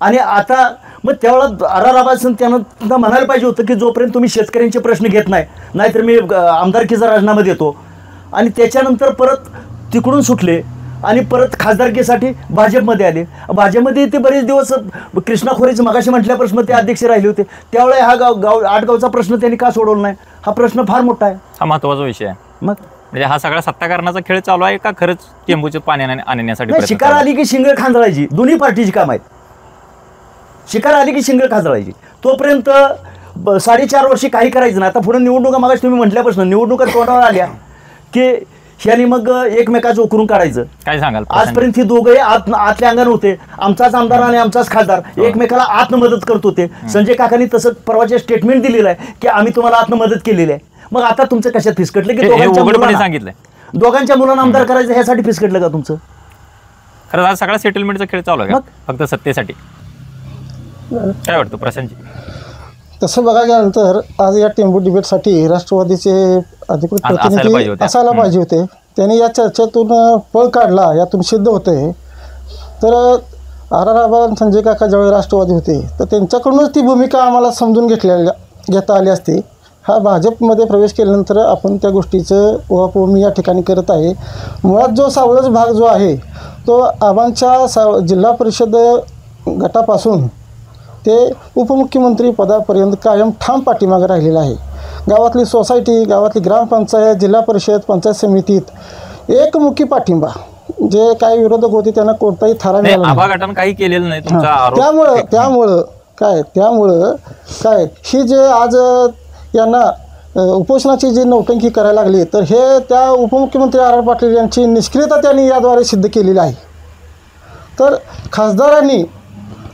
E: आणि आता मग त्यावेळेला आर आबासन त्यांना म्हणायला पाहिजे होतं की जोपर्यंत तुम्ही शेतकऱ्यांचे प्रश्न घेत नाही, नाहीतर मी आमदारकीचा राजीनामा देतो. आणि त्याच्यानंतर परत तिकडून सुटले आणि परत खासदारकीसाठी भाजपमध्ये आले. भाजपमध्ये ते बरेच दिवस कृष्णा खोरेचं मगाशी म्हटल्याप्रश्न ते अध्यक्ष राहिले होते. त्यावेळेला हा आटगावचा प्रश्न त्यांनी का सोडवला नाही? हा प्रश्न फार मोठा आहे.
C: हा महत्त्वाचा विषय आहे.
E: मग
C: म्हणजे हा सगळा सत्ताकारणाचा खेळ चालू आहे का खरंच टेंबूचे पाणी आणण्यासाठी प्रयत्न
E: शिकार
C: चालू आहे?
E: आली की शिंग खांदळायची, दोन्ही पार्टीची काम आहेत. शिकार आली की शिंग खांदळायची. तोपर्यंत 4.5 वर्षे काही करायचं नाही. आता पुढे निवडणुका मागाशी तुम्ही म्हटल्यापासून निवडणुका तोंडावर आल्या की ह्यानी मग एकमेकाचं उकरून काढायचं.
C: काय सांगाल?
E: आजपर्यंत ही दोघंही आतल्या अंगाने होते. आमचाच आमदार आणि आमचाच खासदार एकमेकाला आतनं मदत करत होते. संजय काकांनी तसं परवाचे स्टेटमेंट दिलेलं आहे की आम्ही तुम्हाला आतनं मदत केलेली आहे. मग आता तुमचं कशात फिसकटलं की
C: सांगितलंय
E: दोघांच्या मुलांना आमदार करायचं ह्यासाठी फिसकटलं का तुमचं?
C: खरं हा सगळा सेटलमेंटचा खेळ चालू आहे का फक्त सत्तेसाठी? काय वाटतं प्रशांतजी?
D: तसं बघायला गेल्यानंतर आज या टेंबू डिबेटसाठी राष्ट्रवादीचे अधिकृत प्रतिनिधी असायला पाहिजे होते. त्यांनी या चर्चेतून पळ काढला, यातून सिद्ध होते. तर आर आबा संजय काका ज्यावेळी राष्ट्रवादी होते तर त्यांच्याकडूनच ती भूमिका आम्हाला समजून घेता आली असती. हा भाजपमध्ये प्रवेश केल्यानंतर आपण त्या गोष्टीचं उहापोह मी या ठिकाणी करत आहे. मुळात जो सावळज भाग जो आहे तो आबांच्या जिल्हा परिषद गटापासून ते उपमुख्यमंत्री पदापर्यंत कायम ठाम पाठीमागे राहिलेला आहे. गावातली सोसायटी, गावातली ग्रामपंचायत, जिल्हा परिषद, पंचायत समितीत एकमुखी पाठिंबा. जे काही विरोधक होते त्यांना कोणताही थारा मिळाला
C: नाही. काही केलेलं नाही तुमचा आरोप.
D: त्यामुळं काय ही जे आज यांना उपोषणाची जी नौटंकी करायला लागली तर हे त्या उपमुख्यमंत्री आर पाटील यांची निष्क्रियता त्यांनी याद्वारे सिद्ध केलेली आहे. तर खासदारांनी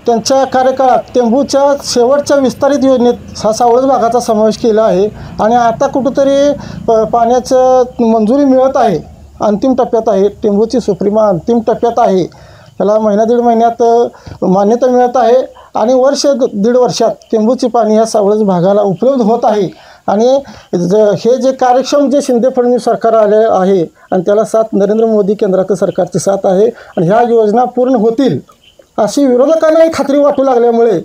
D: त्यांच्या कार्यकाळात टेंबूच्या शेवटच्या विस्तारित योजनेत हा सावळज भागाचा समावेश केला आहे. आणि आता कुठंतरी पाण्याचं मंजुरी मिळत आहे, अंतिम टप्प्यात आहे. टेंबूची सुप्रीमा अंतिम टप्प्यात आहे. त्याला महिना 1.5 महिन्यात मान्यता मिळत आहे आणि 1.5 वर्षात टेंबूची पाणी ह्या सावळज भागाला उपलब्ध होत आहे. आणि हे जे कार्यक्षम जे शिंदे फडणवीस सरकार आले आहे आणि त्याला साथ नरेंद्र मोदी केंद्राचं सरकारची साथ आहे आणि ह्या योजना पूर्ण होतील अशी विरोधकांनाही खात्री वाटू लागल्यामुळे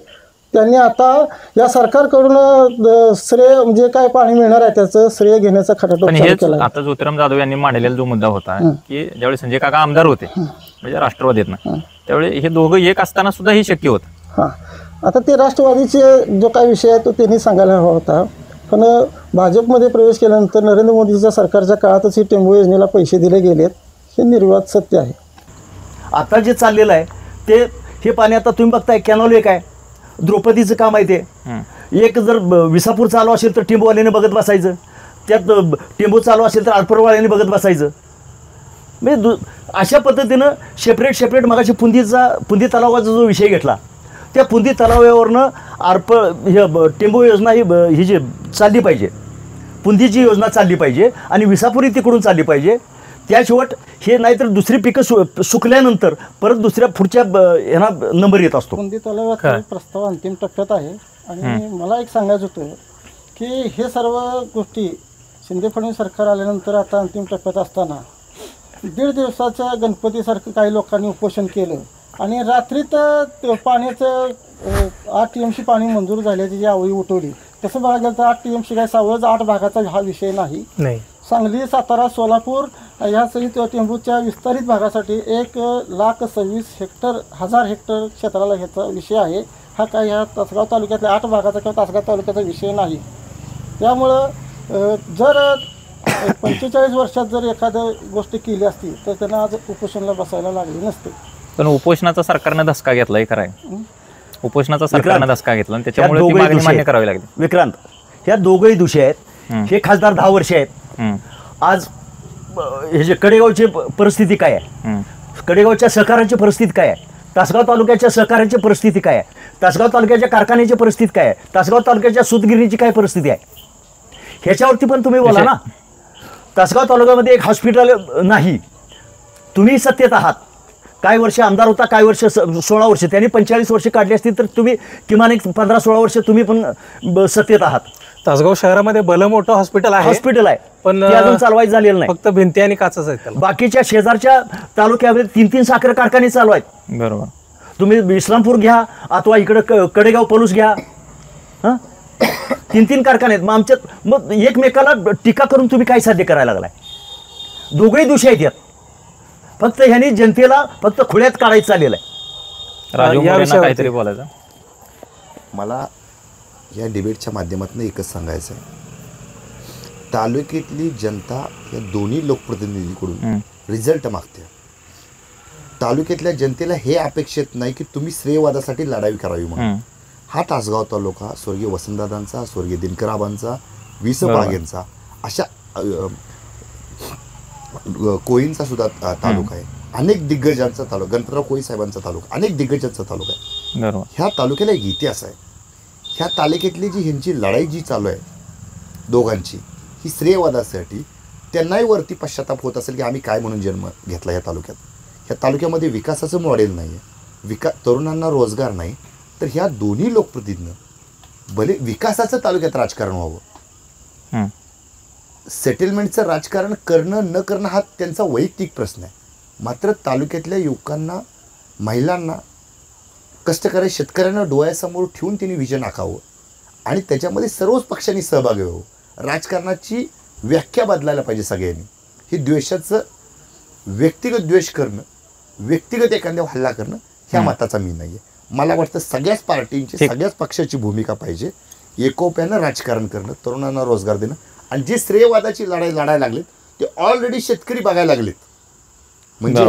D: त्यांनी आता या सरकारकडून श्रेय म्हणजे काय पाणी मिळणार आहे त्याचं श्रेय घेण्याचा खटाटोप केला.
C: आता ज्योतिराम जाधव यांनी मांडलेला जो मुद्दा होता की ज्यावेळी संजय काका आमदार होते म्हणजे राष्ट्रवादीतनं त्यावेळी हे दोघं एक असताना सुद्धा हे शक्य होतं.
D: हां, आता ते राष्ट्रवादीचे जो काही विषय आहे तो त्यांनी सांगायला हवा होता. पण भाजपमध्ये प्रवेश केल्यानंतर नरेंद्र मोदीच्या सरकारच्या काळातच ही टेंबू योजनेला पैसे दिले गेलेत हे निर्वाद सत्य आहे.
E: आता जे चाललेलं आहे ते हे पाणी आता तुम्ही बघताय कॅनॉल एक आहे, द्रौपदीचं काम आहे ते. एक जर विसापूर चालू असेल तर टेंबूवाल्याने बघत बसायचं, त्यात टेंबू चालू असेल तर आरपरवाल्याने बघत बसायचं. म्हणजे अशा पद्धतीनं सेपरेट मगाशी पुंदी तलावाचा जो विषय घेतला, त्या पुंदी तलावावरनं टेंबू योजना ही जी चालली पाहिजे, पुंदीची योजना चालली पाहिजे आणि विसापुरी तिकडून चालली पाहिजे. त्याशिवाय हे नाहीतर दुसरी पिकं सुकल्यानंतर परत दुसऱ्या पुढच्या ह्यांना नंबर येत असतो.
D: पुंदी तलावाचा प्रस्ताव अंतिम टप्प्यात आहे आणि मला एक सांगायचं होतं की हे सर्व गोष्टी शिंदे फडणवीस सरकार आल्यानंतर आता अंतिम टप्प्यात असताना 1.5 दिवसाच्या गणपतीसारखं काही लोकांनी उपोषण केलं आणि रात्रीत पाण्याचं 8 TMC पाणी मंजूर झाल्याची जी आवळी उठवली. तसं बघायला गेलं तर 8 TMC काय सावळच 8 भागाचा हा विषय नाही. सांगली, सातारा, सोलापूर ह्या सहित टेंबूच्या विस्तारित भागासाठी 1,26,000 हेक्टर क्षेत्राला ह्याचा विषय आहे. हा काय ह्या तासगाव तालुक्यातल्या 8 भागाचा किंवा तासगाव तालुक्याचा विषय नाही. त्यामुळं जर 45 वर्षात जर एखादं गोष्ट केली असती तर त्यांना आज उपोषणाला बसायला लागले नसते.
C: पण उपोषणाचा सरकारनं धसका घेतलाय, खरं उपोषणाचा सरकारनं धसका घेतला आणि त्याच्यामुळे ती मागणी मान्य करावी लागली.
E: विक्रांत, ह्या दोघंही दोषी आहेत. हे खासदार 10 वर्ष आहेत. आज हे जे कडेगावची परिस्थिती काय आहे, कडेगावच्या सहकाराची परिस्थिती काय आहे, तासगाव तालुक्याच्या सहकाराची परिस्थिती काय आहे, तासगाव तालुक्याच्या कारखान्याची परिस्थिती काय आहे, तासगाव तालुक्याच्या सूतगिरणीची काय परिस्थिती आहे, ह्याच्यावरती पण तुम्ही बोला ना. तासगाव तालुक्यामध्ये एक हॉस्पिटल नाही. तुम्ही सत्तेत आहात. काही वर्ष आमदार होता, काही वर्ष 16 वर्ष, त्यांनी 45 वर्ष काढली असतील तर तुम्ही किमान एक 15-16 वर्ष तुम्ही पण सत्तेत आहात.
A: तासगाव शहरामध्ये भलं मोठं हॉस्पिटल आहे,
E: पण अजून चालवायचं झालेलं नाही.
A: फक्त भिंती आणि काचच आहेत त्याला.
E: बाकीच्या शेजारच्या तालुक्यामध्ये 3-3 साखर कारखाने चालू आहेत.
C: बरोबर.
E: तुम्ही इस्लामपूर घ्या अथवा इकडं कडेगाव पलूस घ्या, 3-3 कारखाने आहेत. मग एकमेकाला टीका करून तुम्ही काय साध्य करायला लागलाय? दोघंही दोषी आहेत यात. फक्त ह्यांनी जनतेला फक्त खुळ्यात काढायचं चाललेलं आहे.
C: राजू मोरेंना काहीतरी बोलायचं.
F: मला या डिबेटच्या माध्यमातून एकच सांगायचं आहे, तालुक्यातली जनता या दोन्ही लोकप्रतिनिधीकडून रिझल्ट मागते. तालुक्यातल्या जनतेला हे अपेक्षित नाही की तुम्ही श्रेयवादासाठी लढाई करावी म्हणून. हा तासगाव तालुका स्वर्गीय वसंतदादांचा, स्वर्गीय दिनकराबांचा, वि.स. पागेंचा अशा कोळींचा सुद्धा तालुका आहे. अनेक दिग्गजांचा तालुका, गणपतराव कोळी साहेबांचा तालुका, अनेक दिग्गजांचा तालुका आहे. ह्या तालुक्याला एक इतिहास आहे. ह्या तालुक्यातली जी ह्यांची लढाई जी चालू आहे दोघांची, ही श्रेयवादासाठी त्यांनाही वरती पश्चाताप होत असेल की आम्ही काय म्हणून जन्म घेतला ह्या तालुक्यात. ह्या तालुक्यामध्ये विकासाचं मॉडेल नाही आहे, तरुणांना रोजगार नाही. तर ह्या दोन्ही लोकप्रतिनिधींनी भले विकासाचं तालुक्यात राजकारण व्हावं, सेटलमेंटचं राजकारण करणं न करणं हा त्यांचा वैयक्तिक प्रश्न आहे. मात्र तालुक्यातल्या युवकांना, महिलांना, कष्टकरी शेतकऱ्यांना डोळ्यासमोर ठेवून त्यांनी विजन आखावं आणि त्याच्यामध्ये सर्वच पक्षांनी सहभागी व्हावं. राजकारणाची व्याख्या बदलायला पाहिजे सगळ्यांनी. ही द्वेषाचं व्यक्तिगत द्वेष करणं, व्यक्तिगत एखाद्यावर हल्ला करणं ह्या मताचा मी नाही आहे. मला वाटतं सगळ्याच पार्टींची, सगळ्याच पक्षाची भूमिका पाहिजे. एकोप्यानं राजकारण करणं, तरुणांना रोजगार देणं आणि जे श्रेयवादाची लढाई लढायला लागलेत ते ऑलरेडी शेतकरी बघायला लागलेत. म्हणजे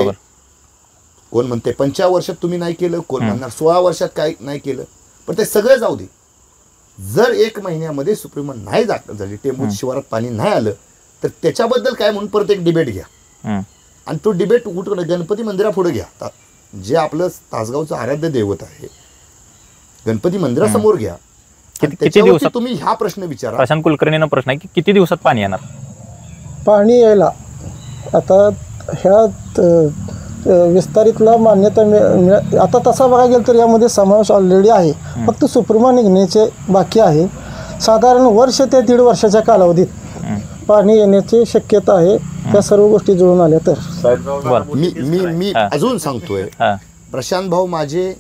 F: कोण म्हणते 50 वर्षात तुम्ही नाही केलं, कोण म्हणणार 16 वर्षात काय नाही केलं, पण ते सगळं जाऊ दे. जर 1 महिन्यामध्ये सुप्रीम नाही झाली, टेंबू शिवारात पाणी नाही आलं तर त्याच्याबद्दल काय म्हणून परत एक डिबेट घ्या आणि तो डिबेट कुठं गणपती मंदिरापुढे घ्या. जे आपलं तासगावचं आराध्य दैवत आहे गणपती मंदिरासमोर घ्या.
C: किती दिवसात
F: तुम्ही हा प्रश्न विचारा.
C: प्रशांत कुलकर्णींना प्रश्न आहे की किती दिवसात पाणी येणार?
D: पाणी यायला आता ह्या विस्तारितला मान्यता आता तसा बघायला गेलं तर यामध्ये समावेश ऑलरेडी आहे. फक्त सुप्रीमा निघण्याचे बाकी आहे. साधारण वर्ष ते 1.5 वर्षाच्या कालावधीत पाणी येण्याची शक्यता आहे. त्या सर्व गोष्टी जुळून आल्या तर
F: मी अजून सांगतोय, प्रशांत भाऊ माझे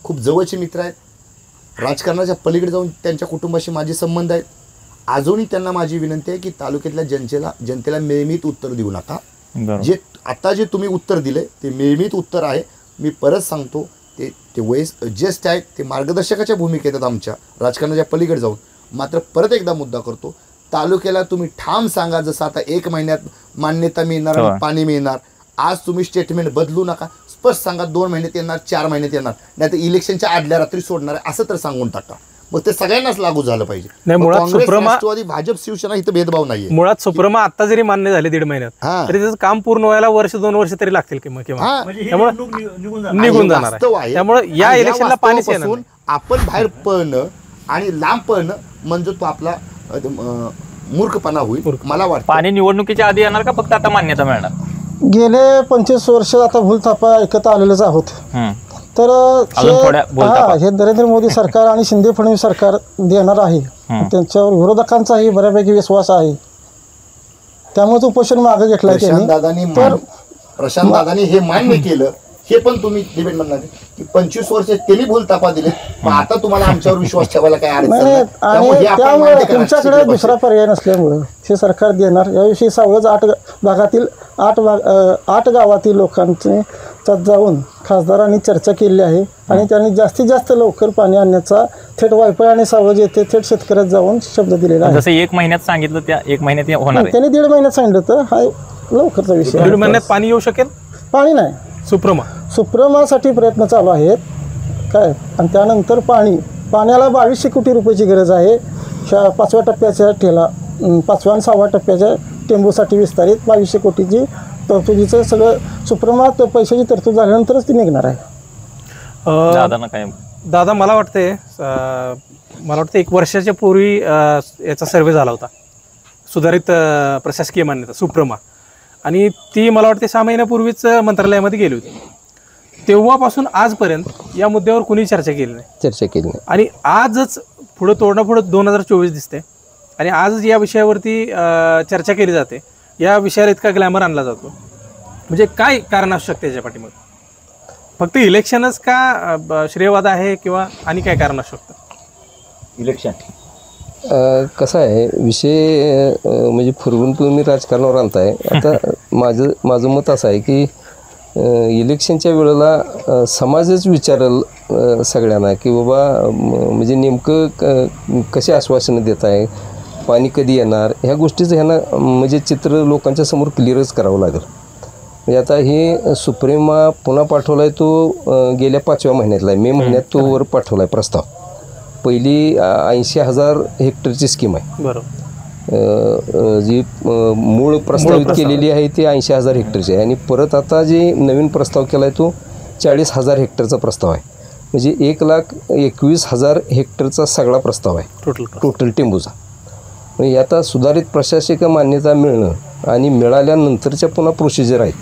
F: खूप जवळचे मित्र आहेत. राजकारणाच्या पलीकडे जाऊन त्यांच्या कुटुंबाशी माझे संबंध आहेत. अजूनही त्यांना माझी विनंती आहे की तालुक्यातल्या जनतेला नियमित उत्तर देऊ नका. जे तुम्ही उत्तर दिले ते नियमित उत्तर आहे. मी परत सांगतो, ते ज्येष्ठ आहेत, ते मार्गदर्शकाच्या भूमिकेत आहेत आमच्या राजकारणाच्या पलीकडे जाऊन. मात्र परत एकदा मुद्दा करतो, तालुक्याला तुम्ही ठाम सांगा, जसं आता 1 महिन्यात मान्यता मिळणार आणि पाणी मिळणार. आज तुम्ही स्टेटमेंट बदलू नका, स्पष्ट सांगा 2 महिन्यात येणार, 4 महिन्यात येणार, नाही तर इलेक्शनच्या आदल्या रात्री सोडणार आहे असं तर सांगून टाका. मग ते सगळ्यांनाच लागू झालं पाहिजे.
A: नाही, मुळात
F: काँग्रेस,
A: सुप्रमा-
F: राष्ट्रवादी, भाजप, शिवसेना इथं भेदभाव नाहीये.
A: मुळात सुप्रमा आता जरी मान्य झाले 1.5 महिन्यात,
F: हा.
A: तरी त्याचं काम पूर्ण व्हायला 1-2 वर्ष तरी लागतील किंवा
F: हा.
A: त्यामुळे निघून जाणार
F: वास्तव
A: आहे.
F: आहे.
A: त्यामुळे या
F: आणि
A: इलेक्शनला पाणीच येणार
F: वास्तवापासून
A: नाही.
F: आपण बाहेर पळणं आणि लांब पळणं म्हणजे तो आपला मूर्खपणा होईल मला वाटतं.
C: पाणी निवडणुकीच्या आधी येणार का फक्त आता मान्यता मिळणार?
D: गेले 25 वर्ष आता भूलथापा ऐकत आलेलेच आहोत. तर
C: अजून थोड्या भूलथापा.
D: हे नरेंद्र मोदी सरकार आणि शिंदे फडणवीस सरकार देणार आहे. त्यांच्यावर विरोधकांचाही बऱ्यापैकी विश्वास आहे. त्यामुळे उपोषण मागे घेतलाय
F: प्रशांत दादानी हे मान्य केलं. हे पण तुम्ही डिबेट म्हणणार की 25 वर्ष त्यांनी भूलथापा दिले, मग आता तुम्हाला आमच्यावर विश्वास ठेवायला काय अडचण नाही.
D: आणि
F: त्यामुळे हे आपण
D: त्यामुळे
F: मान्य करा.
D: तुमच्याकडे दुसरा पर्याय नसल्यामुळं हे सरकार देणार. याविषयी सावळच 8 भागातील 8 गावातील लोकांचे जाऊन खासदारांनी चर्चा केली आहे आणि त्यांनी जास्तीत जास्त लवकर पाणी आणण्याचा थेट वायफाय आणि सावळज येथे थेट शेतकऱ्यात जाऊन शब्द दिलेला आहे.
C: जसं 1 महिन्यात सांगितलं त्या 1 महिन्यात हे होणार आहे.
D: त्यांनी 1.5 महिन्यात सांगितलं तर हा लवकरचा विषय
A: 1.5 महिन्यात पाणी येऊ शकेल.
D: पाणी नाही, सुप्रमासाठी प्रयत्न चालू आहेत काय. आणि त्यानंतर पाण्याला 2200 कोटी रुपयाची गरज आहे. 5व्या टप्प्याच्या 5व्या आणि 6व्या टप्प्याच्या टेंबूसाठी विस्तारित 2200 कोटीची तरतुदीचं सगळं सुप्रमा पैशाची तरतूद झाल्यानंतरच ती निघणार आहे.
C: दादांना काय?
A: दादा, मला वाटतं 1 वर्षाच्या पूर्वी याचा सर्वे झाला होता, सुधारित प्रशासकीय मान्यता सुप्रमा, आणि ती मला वाटते 6 महिन्यापूर्वीच मंत्रालयामध्ये गेली होती. तेव्हापासून आजपर्यंत या मुद्द्यावर कुणी चर्चा केली नाही. आणि आजच पुढं 2024 दिसते आणि आजच या विषयावरती चर्चा केली जाते. या विषयाला इतका ग्लॅमर आणला जातो, म्हणजे काय कारण असू शकते याच्या पाठीमागे? फक्त इलेक्शनच का श्रेयवाद आहे किंवा आणि काय कारण असू शकतं?
C: इलेक्शन
B: कसं आहे विषय, म्हणजे फुरवून तुम्ही राजकारणावर आणताय. आता माझं मत असं आहे की इलेक्शनच्या वेळेला समाजच विचारेल सगळ्यांना की बाबा म्हणजे नेमकं कशी आश्वासनं देत आहे, पाणी कधी येणार, ह्या गोष्टीचं ह्यांना म्हणजे चित्र लोकांच्या समोर क्लिअरच करावं लागेल. म्हणजे आता हे सुप्रीमा पुन्हा पाठवला आहे, तो गेल्या 5व्या महिन्यातला आहे. मे महिन्यात तो वर पाठवला आहे प्रस्ताव. पहिली 80,000 हेक्टरची स्कीम आहे.
A: बरोबर.
B: जी मूळ प्रस्तावित केलेली आहे ती 80,000 हेक्टरची आहे. आणि परत आता जे नवीन प्रस्ताव केला आहे तो 40,000 हेक्टरचा प्रस्ताव आहे. म्हणजे 1,21,000 हेक्टरचा सगळा प्रस्ताव आहे टोटल टेंबूचा. म्हणजे आता सुधारित प्रशासकीय मान्यता मिळणं आणि मिळाल्यानंतरच्या पुन्हा प्रोसिजर आहेत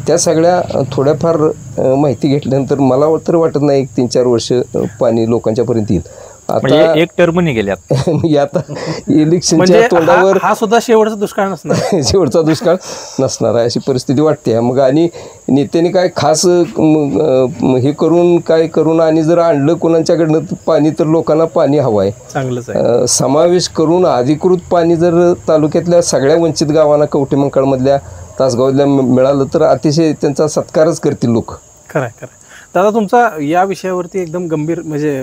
B: त्या सगळ्या थोड्याफार माहिती घेतल्यानंतर मला तर वाटत नाही 1-3-4 वर्ष पाणी लोकांच्यापर्यंत येईल.
C: आता 1 टर्म निघेल्यात.
B: आता इलेक्शनच्या तोंडावर
A: हा सुद्धा शेवटचा दुष्काळ नसणार.
B: शेवटचा दुष्काळ नसणार आहे अशी परिस्थिती वाटते. मग आणि नेत्याने काय खास हे करून आणि जर आणलं कोणाच्याकडनं पाणी तर लोकांना पाणी हवं आहे,
A: चांगलंच आहे.
B: समावेश करून अधिकृत पाणी जर तालुक्यातल्या सगळ्या वंचित गावांना कवठेमंकाळमधल्या तासगावातल्या मिळालं तर अतिशय त्यांचा सत्कारच करतील लोक.
A: खरं आहे. दादा, तुमचा या विषयावरती एकदम गंभीर म्हणजे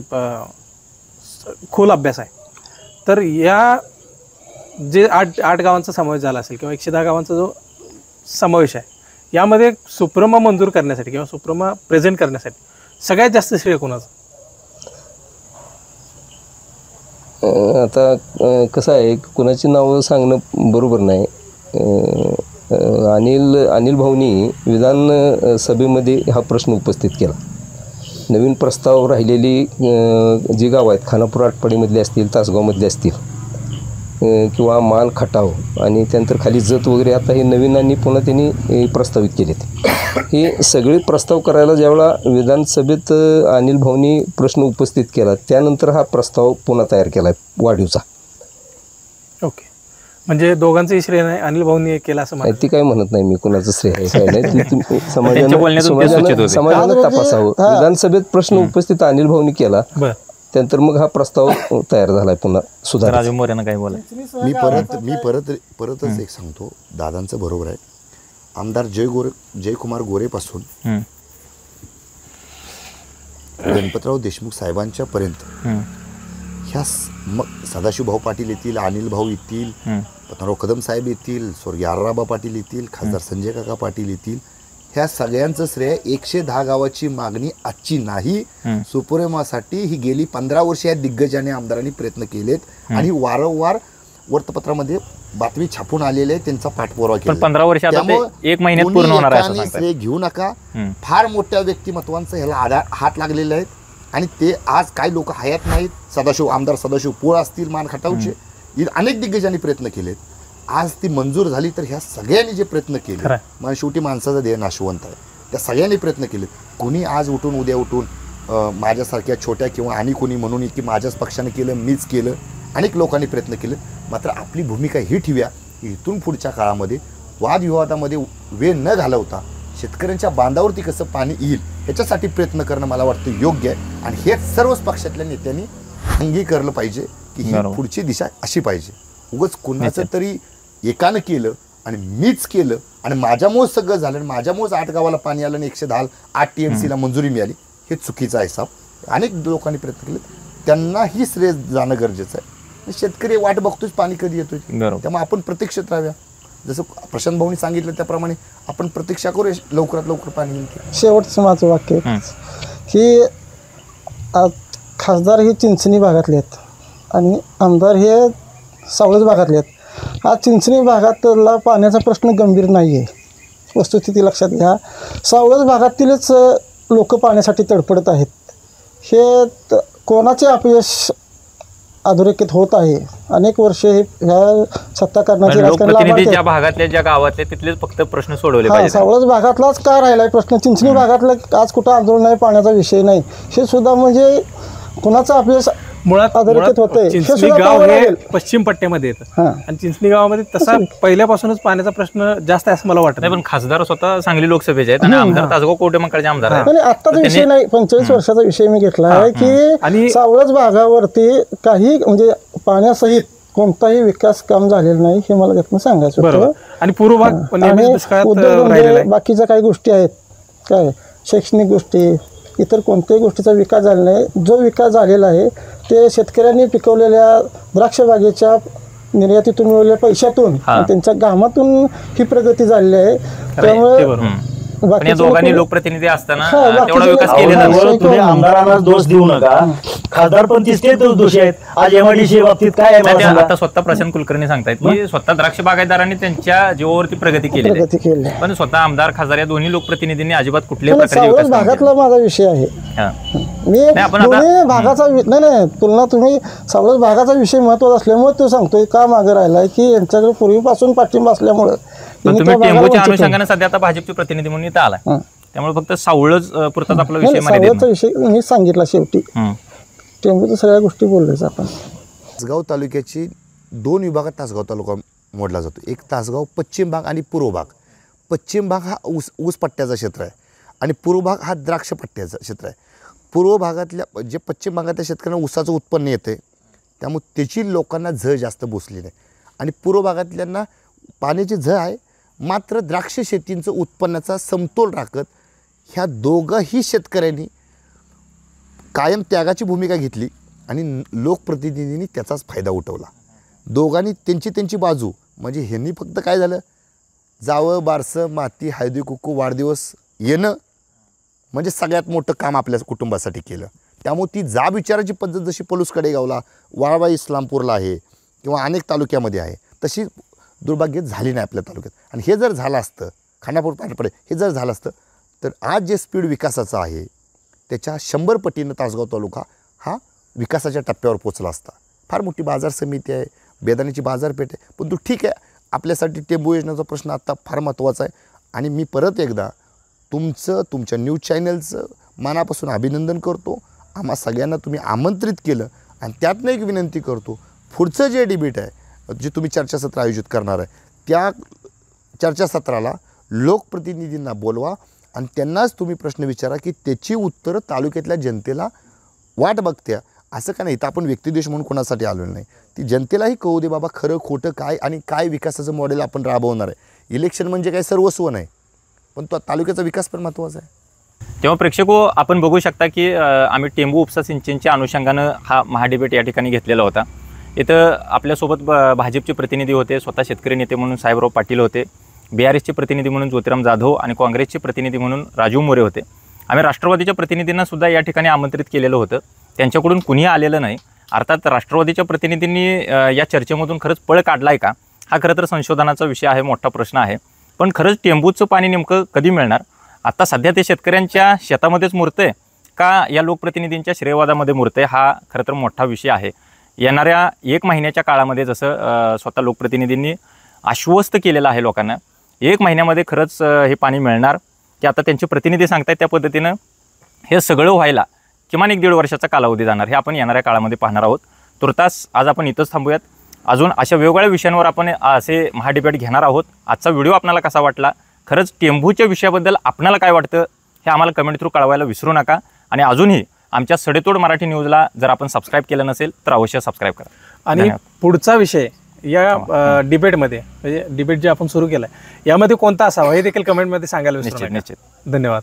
A: खोल अभ्यास आहे. तर या जे 8 गावांचा समावेश झाला असेल किंवा 110 गावांचा जो समावेश आहे, यामध्ये सुप्रमा मंजूर करण्यासाठी किंवा सुप्रमा प्रेझेंट करण्यासाठी सगळ्यात जास्त श्रेय कोणाचं?
B: आता कसं आहे, कुणाची नावं सांगणं बरोबर नाही. अनिल भाऊनी विधानसभेमध्ये हा प्रश्न उपस्थित केला. नवीन प्रस्ताव राहिलेली जी गावं आहेत, खानापूर आटपाडीमधली असतील, तासगावमधली असतील किंवा मान खटाव आणि त्यानंतर खाली जत वगैरे, आता हे नवीनांनी पुन्हा त्यांनी प्रस्तावित केलेत. हे सगळे प्रस्ताव करायला ज्यावेळा विधानसभेत अनिल भाऊनी प्रश्न उपस्थित केला त्यानंतर हा प्रस्ताव पुन्हा तयार केला आहे वाढीवचा.
A: ओके, म्हणजे दोघांचंही श्रेय नाही, अनिल भाऊंनी केला असं
B: ती काय म्हणत नाही मी कुणाचं श्रेय आहे काय नाही. समाजानं तपासावं. विधानसभेत प्रश्न उपस्थित अनिल भाऊनी केला, त्यानंतर मग हा प्रस्ताव तयार झालाय पुन्हा सुधार.
C: राजू मोरेनं काय बोलाय?
F: मी परतच एक सांगतो, दादांचं बरोबर आहे. आमदार जयकुमार गोरेपासून गणपतराव देशमुख साहेबांच्या पर्यंत ह्या मग सदाशिवभाऊ पाटील येतील, अनिल भाऊ येतील, पद्मनाभ कदम साहेब येतील, स्वर्गीय आराबा पाटील येतील, खासदार संजय काका पाटील येतील, ह्या सगळ्यांचं श्रेय 110 गावाची मागणी आजची नाही, सुप्रीमासाठी ही गेली 15 वर्ष या दिग्गजाने आमदारांनी प्रयत्न केलेत आणि वारंवार वर्तपत्रामध्ये बातमी छापून आलेले आहे, त्यांचा पाठपुरावा केला.
C: 15 वर्ष आता ते 1 महिन्यात पूर्ण होणार आहे असं सांगतात.
F: श्रेय घेऊ नका. फार मोठ्या व्यक्तिमत्वांचं ह्याला हात लागलेले आहेत आणि ते आज काही लोक हयात नाहीत. सदाशिव आमदार सदाशिव पोळ असतील मानखटावचे, अनेक दिग्गजांनी प्रयत्न केलेत. आज ती मंजूर झाली तर ह्या सगळ्यांनी जे प्रयत्न केले, मग शेवटी माणसाचा देह नाशवंत आहे, त्या सगळ्यांनी प्रयत्न केलेत. कोणी आज उठून उद्या उठून माझ्यासारख्या छोट्या किंवा आणि कोणी म्हणून की माझ्याच पक्षाने केलं, मीच केलं, अनेक लोकांनी प्रयत्न केले. मात्र आपली भूमिका ही ठेवूया की इथून पुढच्या काळामध्ये वादविवादामध्ये वेळ न घालवता शेतकऱ्यांच्या बांधावरती कसं पाणी येईल ह्याच्यासाठी प्रयत्न करणं मला वाटतं योग्य आहे. आणि हेच सर्वच पक्षातल्या नेत्यांनी अंगीकारलं पाहिजे की ही पुढची दिशा अशी पाहिजे. उगाच कुणाचं तरी एकानं केलं आणि मीच केलं आणि माझ्यामुळेच सगळं झालं आणि माझ्यामुळेच 8 गावाला पाणी आलं आणि 110 8 TMCला मंजुरी मिळाली, हे चुकीचा आहे साहेब. अनेक लोकांनी प्रयत्न केले, त्यांनाही श्रेय जाणं गरजेचं आहे. शेतकरी वाट बघतोच पाणी कधी येतोय, त्यामुळे आपण प्रतीक्षेत राहाव्या. जसं प्रशांत भाऊनी सांगितलं त्याप्रमाणे आपण प्रतीक्षा करूया, लवकरात लवकर पाणी येईल.
D: शेवटचं माझं वाक्य की खासदार हे चिंचणी भागातले आहेत आणि आमदार हे सावळज भागातले आहेत. आज चिंचणी भागातला पाण्याचा प्रश्न गंभीर नाही आहे, वस्तुस्थिती लक्षात घ्या. सावळज भागातीलच लोक पाण्यासाठी तडफडत आहेत. हे कोणाचे अपयश अधोरेखित होत आहे. अनेक वर्षे ह्या सत्ता करण्याचे
C: लोकप्रतिनिधी भागातल्या ज्या गावातले तिथलेच फक्त प्रश्न सोडवले पाहिजे.
D: सावळज भागातलाच का राहिलाय प्रश्न? चिंचणी भागातलं आज कुठं आंदोलन नाही, पाण्याचा विषय नाही, हे सुद्धा म्हणजे कुणाचा अपयश
A: मुळात चिंचणी गाव हे पश्चिम पट्ट्यामध्ये येतं आणि चिंचणी गावामध्ये तसा पहिल्यापासूनच पाण्याचा प्रश्न जास्त आहे असं मला वाटत
C: नाही. पण खासदार स्वतः सांगली लोकसभेचे आहेत आणि आमदार तासगाव कोटेमंकाळचे आमदार आहेत.
D: आत्ताचा विषय नाही, 45 वर्षाचा विषय मी घेतला आहे की सावळज भागावरती काही म्हणजे पाण्यासहित कोणताही विकास काम झालेलं नाही, हे मला घटना सांगायचं होतं.
A: आणि पूर्व भाग
D: बाकीच्या काही गोष्टी आहेत, काय शैक्षणिक गोष्टी, इतर कोणत्याही गोष्टीचा विकास झालेला नाही. जो विकास झालेला आहे ते शेतकऱ्यांनी पिकवलेल्या द्राक्ष बागेच्या निर्यातीतून मिळवलेल्या पैशातून त्यांच्या घामातून ही प्रगती झालेली आहे. त्यामुळे
C: दोघांनी लोकप्रतिनिधी असताना तेवढा विकास केलेला नाही.
E: तुम्ही आमदारांना दोष देऊ नका, खासदार पण तिसरे दोषी आहेत. आज MIDC बाबतीत काय आहे
C: आता स्वतः प्रशांत कुलकर्णी सांगतायत की स्वतः द्राक्ष बागायतदारांनी त्यांच्या जीवावरती प्रगती केली, पण स्वतः आमदार खासदार या दोन्ही लोकप्रतिनिधींनी अजिबात कुठल्याही प्रकारचे विकास
D: भागातला माझा विषय आहे. मी दोन्ही भागाचा नाही तुलना, तुम्ही सावळज भागाचा विषय महत्वाचा असल्यामुळे तो सांगतोय का मागे राहिलाय की यांच्याकडे पूर्वीपासून पाठिंबा असल्यामुळे.
C: तुम्ही टेंबूच्या अनुषंगाने सध्या आता भाजपचे प्रतिनिधी म्हणून इथं आलाय, त्यामुळे फक्त सावळज पुरताच आपला विषय
D: सावळजचा विषय मी सांगितला. शेवटी टेंबूच्या सगळ्या गोष्टी बोललोय आपण.
F: तासगाव तालुक्याची 2 विभागात तासगाव तालुका मोडला जातो. एक तासगाव पश्चिम भाग आणि पूर्व भाग. पश्चिम भाग हा ऊस पट्ट्याचा क्षेत्र आहे आणि पूर्व भाग हा द्राक्ष पट्ट्याचा क्षेत्र आहे. पूर्व भागातल्या जे पश्चिम भागातल्या शेतकऱ्यांना ऊसाचं उत्पन्न येते त्यामुळे त्याची लोकांना झळ जास्त बसली नाही आणि पूर्व भागातल्यांना पाण्याची झळ आहे, मात्र द्राक्ष शेतींचं उत्पन्नाचा समतोल राखत ह्या दोघंही शेतकऱ्यांनी कायम त्यागाची भूमिका घेतली आणि लोकप्रतिनिधींनी त्याचाच फायदा उठवला. दोघांनी त्यांची बाजू, म्हणजे ह्यांनी फक्त काय झालं, जावं बारसं माती हळदी कुक्कू वाढदिवस येणं म्हणजे सगळ्यात मोठं काम आपल्या कुटुंबासाठी केलं. त्यामुळे ती जाब विचाराची पद्धत जशी पलूसकडे गावला, वाळवा इस्लामपूरला आहे किंवा अनेक तालुक्यामध्ये आहे, तशी दुर्भाग्य झाली नाही आपल्या तालुक्यात. आणि हे जर झालं असतं, खानापूर पाटपडे हे जर झालं असतं तर आज जे स्पीड विकासाचं आहे त्याच्या 100 पटीनं तासगाव तालुका हा विकासाच्या टप्प्यावर पोचला असता. फार मोठी बाजार समिती आहे, बेदाण्याची बाजारपेठ आहे, पण ठीक आहे, आपल्यासाठी टेंबू योजनेचा प्रश्न आत्ता फार महत्त्वाचा आहे. आणि मी परत एकदा तुमच्या न्यूज चॅनलचं मनापासून अभिनंदन करतो. आम्हा सगळ्यांना तुम्ही आमंत्रित केलं आणि त्यातनं एक विनंती करतो, पुढचं जे डिबेट आहे, जे तुम्ही चर्चासत्र आयोजित करणार आहे, त्या चर्चासत्राला लोकप्रतिनिधींना बोलवा आणि त्यांनाच तुम्ही प्रश्न विचारा की त्याची उत्तरं तालुक्यातल्या जनतेला वाट बघत्या. असं का नाही, तर आपण व्यक्तिद्वेष म्हणून कोणासाठी आलो नाही, ती जनतेलाही कळू दे बाबा खरं खोटं काय आणि काय विकासाचं मॉडेल आपण राबवणार आहे. इलेक्शन म्हणजे काय सर्वस्व नाही, पण तो तालुक्याचा विकास पण महत्त्वाचा आहे.
C: तेव्हा प्रेक्षको आपण बघू शकता की आम्ही टेंबू उपसा सिंचनच्या अनुषंगानं हा महाडिबेट या ठिकाणी घेतलेला होता. इथं आपल्यासोबत भाजपचे प्रतिनिधी होते, स्वतः शेतकरी नेते म्हणून साहेबराव पाटील होते, BRSचे प्रतिनिधी म्हणून ज्योतिराम जाधव आणि काँग्रेसचे प्रतिनिधी म्हणून राजीव मोरे होते. आम्ही राष्ट्रवादीच्या प्रतिनिधींना सुद्धा या ठिकाणी आमंत्रित केलेलं होतं. त्यांच्याकडून कुणीही आलेलं नाही. अर्थात राष्ट्रवादीच्या प्रतिनिधींनी या चर्चेमधून खरंच पळ काढला आहे का, हा खरं तर संशोधनाचा विषय आहे, मोठा प्रश्न आहे. पण खरंच टेंभूचं पाणी नेमकं कधी मिळणार, आता सध्या ते शेतकऱ्यांच्या शेतामध्येच मुरतंय का या लोकप्रतिनिधींच्या श्रेयवादामध्ये मुरतंय, हा खरं तर मोठा विषय आहे. येणाऱ्या 1 महिन्याच्या काळामध्ये जसं स्वतः लोकप्रतिनिधींनी आश्वस्त केलेलं आहे लोकांना, 1 महिन्यामध्ये खरंच हे पाणी मिळणार की आता त्यांचे प्रतिनिधी सांगतायत त्या पद्धतीनं हे सगळं व्हायला किमान 1-1.5 वर्षाचा कालावधी जाणार, हे आपण येणाऱ्या काळामध्ये पाहणार आहोत. तुर्तास आज आपण इथंच थांबूयात. अजून अशा वेगवेगळ्या विषयांवर आपण असे महाडिबेट घेणार आहोत. आजचा व्हिडिओ आपल्याला कसा वाटला, खरंच टेंभूच्या विषयाबद्दल आपल्याला काय वाटतं हे आम्हाला कमेंट थ्रू कळवायला विसरू नका. आणि अजूनही आमच्या सडेतोड मराठी न्यूजला जर आपण सबस्क्राईब केलं नसेल तर अवश्य सबस्क्राईब करा.
A: आणि पुढचा विषय या डिबेटमध्ये, म्हणजे डिबेट जे आपण सुरू केलं आहे यामध्ये कोणता असावा हे देखील कमेंटमध्ये सांगायला विसरू नका.
C: निश्चित.
A: धन्यवाद.